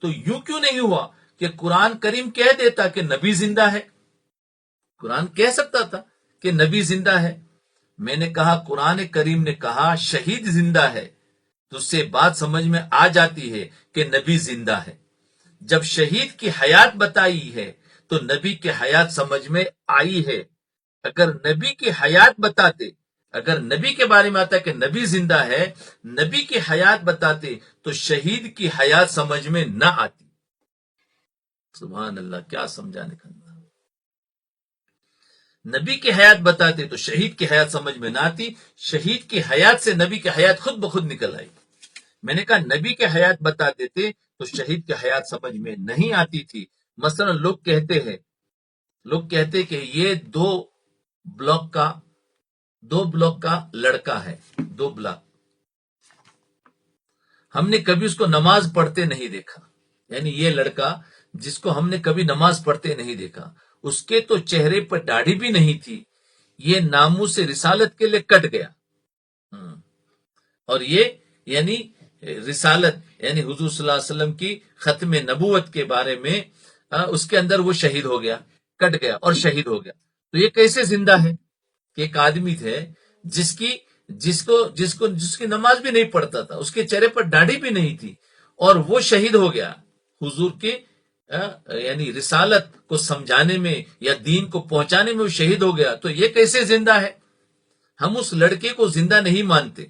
تو یوں کیوں نہیں ہوا کہ قرآن کریم کہہ دیتا کہ نبی زندہ ہے، قرآن کہہ سکتا تھا کہ نبی زندہ ہے. میں نے کہا قرآن کریم نے کہا شہید زندہ ہے، تو اس سے بات سمجھ میں آ جاتی ہے کہ نبی زندہ ہے. جب شہید کی حیات بتائی ہے تو نبی کی حیات سمجھ میں آئی ہے. اگر نبی کی حیات بتاتے، اگر نبی کے بارے میں آتا کہ نبی زندہ ہے، نبی کی حیات بتاتے تو شہید کی حیات سمجھ میں نہ آتی. سبحان اللہ، کیا سمجھانے کا. نبی کی حیات بتاتے تو شہید کی حیات سمجھ میں نہ آتی، شہید کی حیات سے نبی کی حیات خود بخود نکل آئی. میں نے کہا نبی کی حیات بتا دیتے تو شہید کی حیات سمجھ میں نہیں آتی تھی. مثلا لوگ کہتے کہ یہ دو بلاک کا لڑکا ہے، 2 بلاک. ہم نے کبھی اس کو نماز پڑھتے نہیں دیکھا، یعنی یہ لڑکا جس کو ہم نے کبھی نماز پڑھتے نہیں دیکھا، اس کے تو چہرے پر داڑھی بھی نہیں تھی، یہ ناموس رسالت کے لیے کٹ گیا. اور یہ یعنی رسالت یعنی حضور صلی اللہ علیہ وسلم کی ختم نبوت کے بارے میں اس کے اندر وہ شہید ہو گیا، کٹ گیا اور شہید ہو گیا. تو یہ کیسے زندہ ہے کہ ایک آدمی تھے جس کی نماز بھی نہیں پڑھتا تھا، اس کے چہرے پر داڑھی بھی نہیں تھی، اور وہ شہید ہو گیا حضور کے یعنی رسالت کو سمجھانے میں یا دین کو پہنچانے میں وہ شہید ہو گیا. تو یہ کیسے زندہ ہے؟ ہم اس لڑکے کو زندہ نہیں مانتے.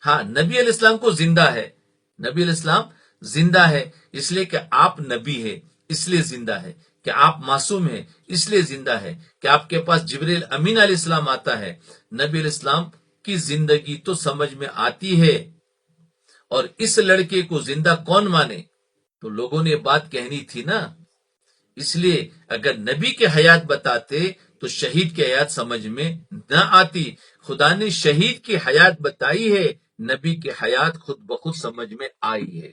ہاں، نبی علیہ السلام کو زندہ ہے، نبی علیہ السلام زندہ ہے، اس لیے کہ آپ نبی ہے اس لیے زندہ ہے، کہ آپ معصوم ہیں اس لیے زندہ ہے، کہ آپ کے پاس جبریل امین علیہ السلام آتا ہے. نبی علیہ السلام کی زندگی تو سمجھ میں آتی ہے. اور اس لڑکے کو زندہ کون مانے؟ تو لوگوں نے بات کہنی تھی نا. اس لیے اگر نبی کے حیات بتاتے تو شہید کی حیات سمجھ میں نہ آتی. خدا نے شہید کی حیات بتائی ہے، نبی کی حیات خود بخود سمجھ میں آئی ہے.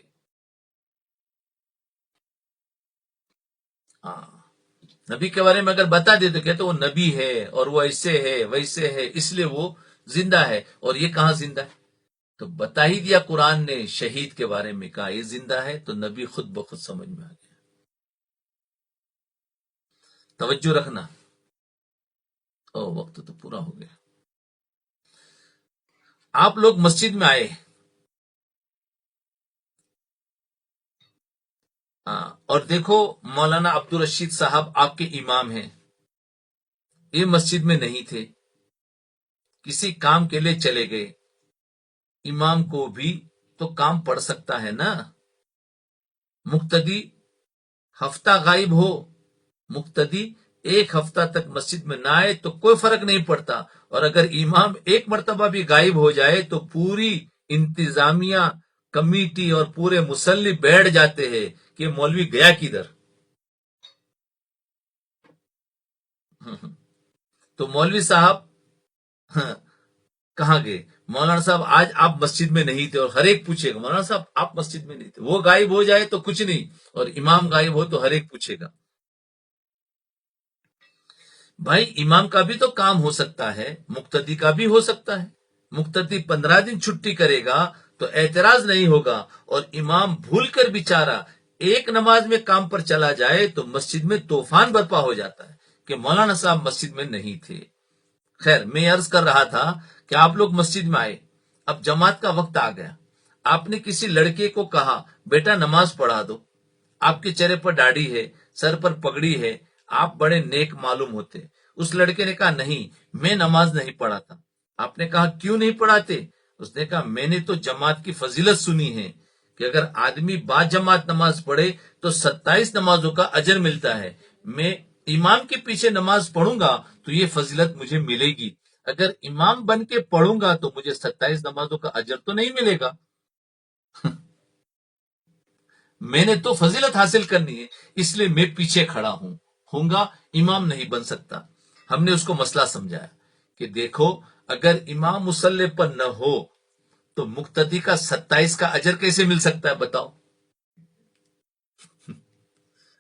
ہاں، نبی کے بارے میں اگر بتا دے تو کہتے وہ نبی ہے اور وہ ایسے ہے ویسے ہے اس لیے وہ زندہ ہے. اور یہ کہاں زندہ ہے؟ تو بتا ہی دیا قرآن نے، شہید کے بارے میں کہا یہ زندہ ہے، تو نبی خود بخود سمجھ میں آ گیا. توجہ رکھنا. وقت تو پورا ہو گیا. آپ لوگ مسجد میں آئے اور دیکھو مولانا عبدالرشید صاحب آپ کے امام ہیں، یہ مسجد میں نہیں تھے، کسی کام کے لیے چلے گئے. امام کو بھی تو کام پڑ سکتا ہے نا. مقتدی ہفتہ غائب ہو، مقتدی 1 ہفتہ تک مسجد میں نہ آئے تو کوئی فرق نہیں پڑتا. اور اگر امام 1 مرتبہ بھی غائب ہو جائے تو پوری انتظامیہ کمیٹی اور پورے مسلی بیٹھ جاتے ہیں کہ مولوی گیا کدھر. تو مولوی صاحب کہاں گئے؟ مولانا صاحب آج آپ مسجد میں نہیں تھے، اور ہر ایک پوچھے گا مولانا صاحب آپ مسجد میں نہیں تھے. وہ غائب ہو جائے تو کچھ نہیں، اور امام غائب ہو تو ہر ایک پوچھے گا. بھائی امام کا بھی تو کام ہو سکتا ہے، مقتدی کا بھی ہو سکتا ہے. مقتدی 15 دن چھٹی کرے گا تو اعتراض نہیں ہوگا، اور امام بھول کر بیچارہ ایک نماز میں کام پر چلا جائے تو مسجد میں طوفان برپا ہو جاتا ہے کہ مولانا صاحب مسجد میں نہیں تھے. خیر، میں عرض کر رہا تھا کہ آپ لوگ مسجد میں آئے، اب جماعت کا وقت آ گیا. آپ نے کسی لڑکے کو کہا بیٹا نماز پڑھا دو، آپ کے چہرے پر داڑھی ہے، سر پر پگڑی ہے، آپ بڑے نیک معلوم ہوتے. اس لڑکے نے کہا نہیں، میں نماز نہیں پڑھاتا. آپ نے کہا کیوں نہیں پڑھاتے؟ اس نے کہا میں نے تو جماعت کی فضیلت سنی ہے کہ اگر آدمی با جماعت نماز پڑھے تو 27 نمازوں کا اجر ملتا ہے. میں امام کے پیچھے نماز پڑھوں گا تو یہ فضیلت مجھے ملے گی، اگر امام بن کے پڑھوں گا تو مجھے 27 نمازوں کا اجر تو نہیں ملے گا. میں نے تو فضیلت حاصل کرنی ہے، اس لیے میں پیچھے کھڑا ہوں گا، امام نہیں بن سکتا. ہم نے اس کو مسئلہ سمجھایا کہ دیکھو اگر امام مصلی پر نہ ہو تو مقتدی کا 27 کا اجر کیسے مل سکتا ہے بتاؤ.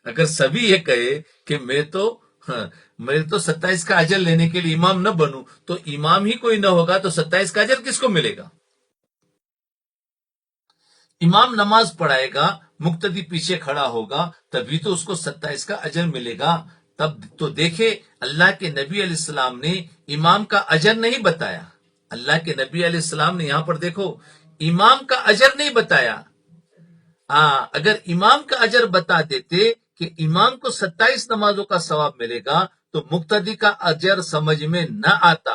اگر سبھی یہ کہے کہ میں تو 27 کا اجر لینے کے لیے امام نہ بنوں تو امام ہی کوئی نہ ہوگا تو 27 کا اجر کس کو ملے گا؟ امام نماز پڑھائے گا، مقتدی پیچھے کھڑا ہوگا، تبھی تو اس کو 27 کا اجر ملے گا۔ تب تو دیکھے اللہ کے نبی علیہ السلام نے امام کا اجر نہیں بتایا، اللہ کے نبی علیہ السلام نے یہاں پر دیکھو امام کا اجر نہیں بتایا۔ ہاں، اگر امام کا اجر بتا دیتے کہ امام کو 27 نمازوں کا ثواب ملے گا تو مقتدی کا اجر سمجھ میں نہ آتا۔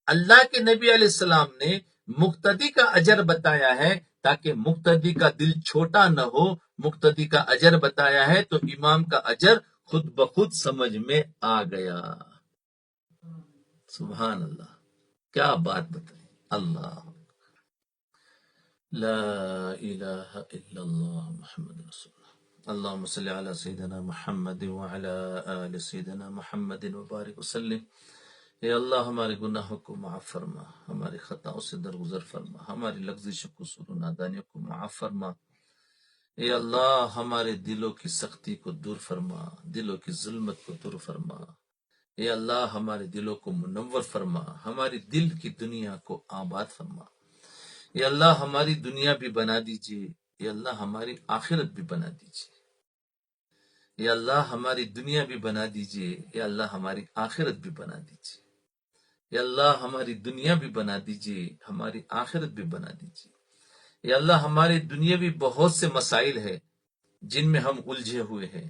اللہ کے نبی علیہ السلام نے مقتدی کا اجر بتایا ہے تاکہ مقتدی کا دل چھوٹا نہ ہو، مقتدی کا اجر بتایا ہے تو امام کا اجر خود بخود سمجھ میں آ گیا۔ سبحان اللہ، کیا بات بتائی اللہ! لا الہ الا اللہ محمد رسول اللہ۔ اللہم صلی علی سیدنا محمد وعلی آل سیدنا محمد وبارک وسلم۔ اے اللہ ہمارے گناہوں کو معاف فرما، ہماری خطاؤں سے درگزر فرما، ہماری لغزش قصور و نادانیوں کو معاف فرما۔ اے اللہ ہمارے دلوں کی سختی کو دور فرما، دلوں کی ظلمت کو دور فرما۔ اے اللہ ہمارے دلوں کو منور فرما، ہماری دل کی دنیا کو آباد فرما۔ اے اللہ ہماری دنیا بھی بنا دیجیے، اے اللہ ہماری آخرت بھی بنا دیجیے۔ اے اللہ ہماری دنیا بھی بنا دیجیے، اے اللہ ہماری آخرت بھی بنا دیجیے۔ اے اللہ ہماری دنیا بھی بنا دیجیے، ہماری آخرت بھی بنا دیجیے۔ اے اللہ ہمارے دنیا بھی بہت سے مسائل ہیں جن میں ہم الجھے ہوئے ہیں،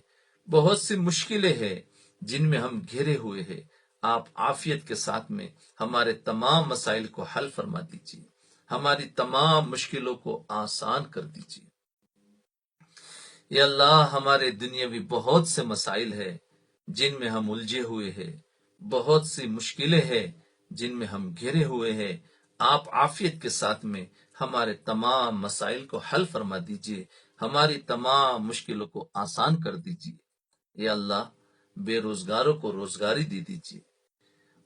بہت سی مشکلیں ہیں جن میں ہم گھرے ہوئے ہیں۔ آپ عافیت کے ساتھ میں ہمارے تمام مسائل کو حل فرما دیجیے، ہماری تمام مشکلوں کو آسان کر دیجیے۔ یا اللہ ہمارے دنیاوی بہت سے مسائل ہیں جن میں ہم الجھے ہوئے ہیں، بہت سی مشکلیں ہیں جن میں ہم گھرے ہوئے ہیں۔ آپ عافیت کے ساتھ میں ہمارے تمام مسائل کو حل فرما دیجیے، ہماری تمام مشکلوں کو آسان کر دیجیے۔ یا اللہ بے روزگاروں کو روزگاری دے دیجیے،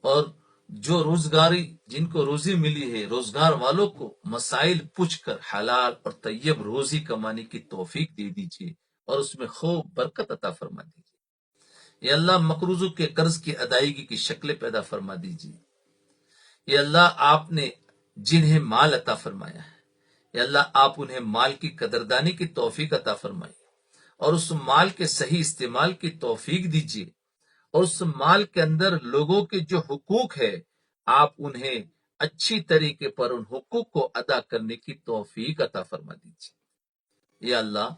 اور جو روزگاری جن کو روزی ملی ہے روزگار والوں کو مسائل پوچھ کر حلال اور طیب روزی کمانے کی توفیق دے دیجیے اور اس میں خوب برکت عطا فرما دیجیے۔ یا اللہ مقروضوں کے قرض کی ادائیگی کی شکلیں پیدا فرما دیجیے۔ یا اللہ آپ نے جنہیں مال عطا فرمایا ہے، یا اللہ آپ انہیں مال کی قدردانی کی توفیق عطا فرمائیے اور اس مال کے صحیح استعمال کی توفیق دیجیے، اور اس مال کے اندر لوگوں کے جو حقوق ہے آپ انہیں اچھی طریقے پر ان حقوق کو ادا کرنے کی توفیق عطا فرما دیجیے۔ یا اللہ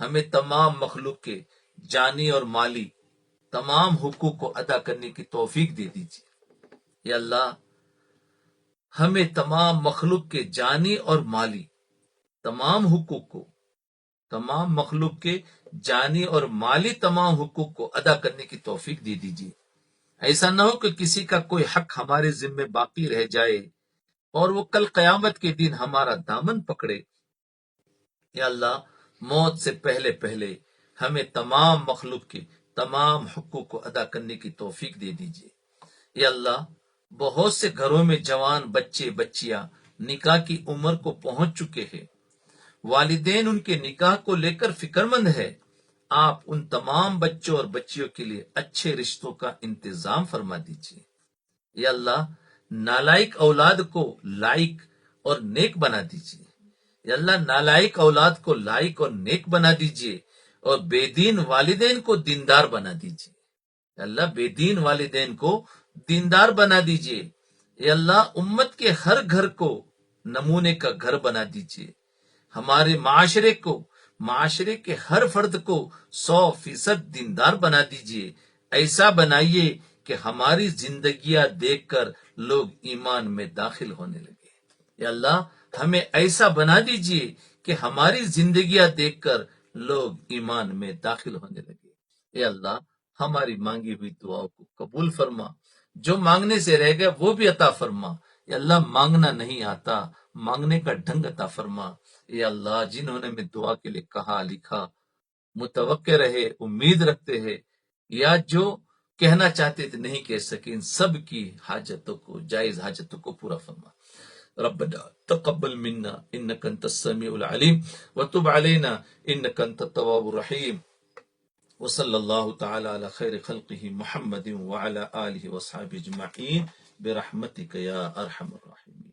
ہمیں تمام مخلوق کے جانی اور مالی تمام حقوق کو ادا کرنے کی توفیق دے دیجیے۔ یا اللہ ہمیں تمام مخلوق کے جانی اور مالی تمام حقوق کو، تمام مخلوق کے جانی اور مالی تمام حقوق کو ادا کرنے کی توفیق دے دیجیے۔ ایسا نہ ہو کہ کسی کا کوئی حق ہمارے ذمے باقی رہ جائے اور وہ کل قیامت کے دن ہمارا دامن پکڑے۔ یا اللہ موت سے پہلے پہلے ہمیں تمام مخلوق کے تمام حقوق کو ادا کرنے کی توفیق دے دیجیے۔ یا اللہ بہت سے گھروں میں جوان بچے بچیاں نکاح کی عمر کو پہنچ چکے ہیں، والدین ان کے نکاح کو لے کر فکر مند ہے۔ آپ ان تمام بچوں اور بچیوں کے لیے اچھے رشتوں کا انتظام فرما دیجیے۔ یا اللہ نالائق اولاد کو لائق اور نیک بنا دیجیے۔ یا اللہ نالائق اولاد کو لائق اور نیک بنا دیجیے، اور بے دین والدین کو دیندار بنا دیجیے۔ یا اللہ بے دین والدین کو دیندار بنا دیجیے۔ یا اللہ امت کے ہر گھر کو نمونے کا گھر بنا دیجیے، ہمارے معاشرے کے ہر فرد کو 100% دیندار بنا دیجیے۔ ایسا بنائیے کہ ہماری زندگیاں دیکھ کر لوگ ایمان میں داخل ہونے لگے۔ یا اللہ ہمیں ایسا بنا دیجیے کہ ہماری زندگیاں دیکھ کر لوگ ایمان میں داخل ہونے لگے۔ یا اللہ ہماری مانگی ہوئی دعاؤں کو قبول فرما، جو مانگنے سے رہ گئے وہ بھی عطا فرما۔ یا اللہ مانگنا نہیں آتا، مانگنے کا ڈھنگ عطا فرما۔ یا اللہ جنہوں نے میں دعا کے لیے کہا لکھا، متوقع رہے، امید رکھتے ہیں، یا جو کہنا چاہتے تھے نہیں کہہ سکے، ان سب کی حاجتوں کو، جائز حاجتوں کو پورا فرما۔ ربنا تقبل منا انك انت السميع العليم وتب علينا انك انت التواب الرحيم، وصلى الله تعالى على خير خلقه محمد وعلى آله وصحبه اجمعين برحمتك يا ارحم الراحمين۔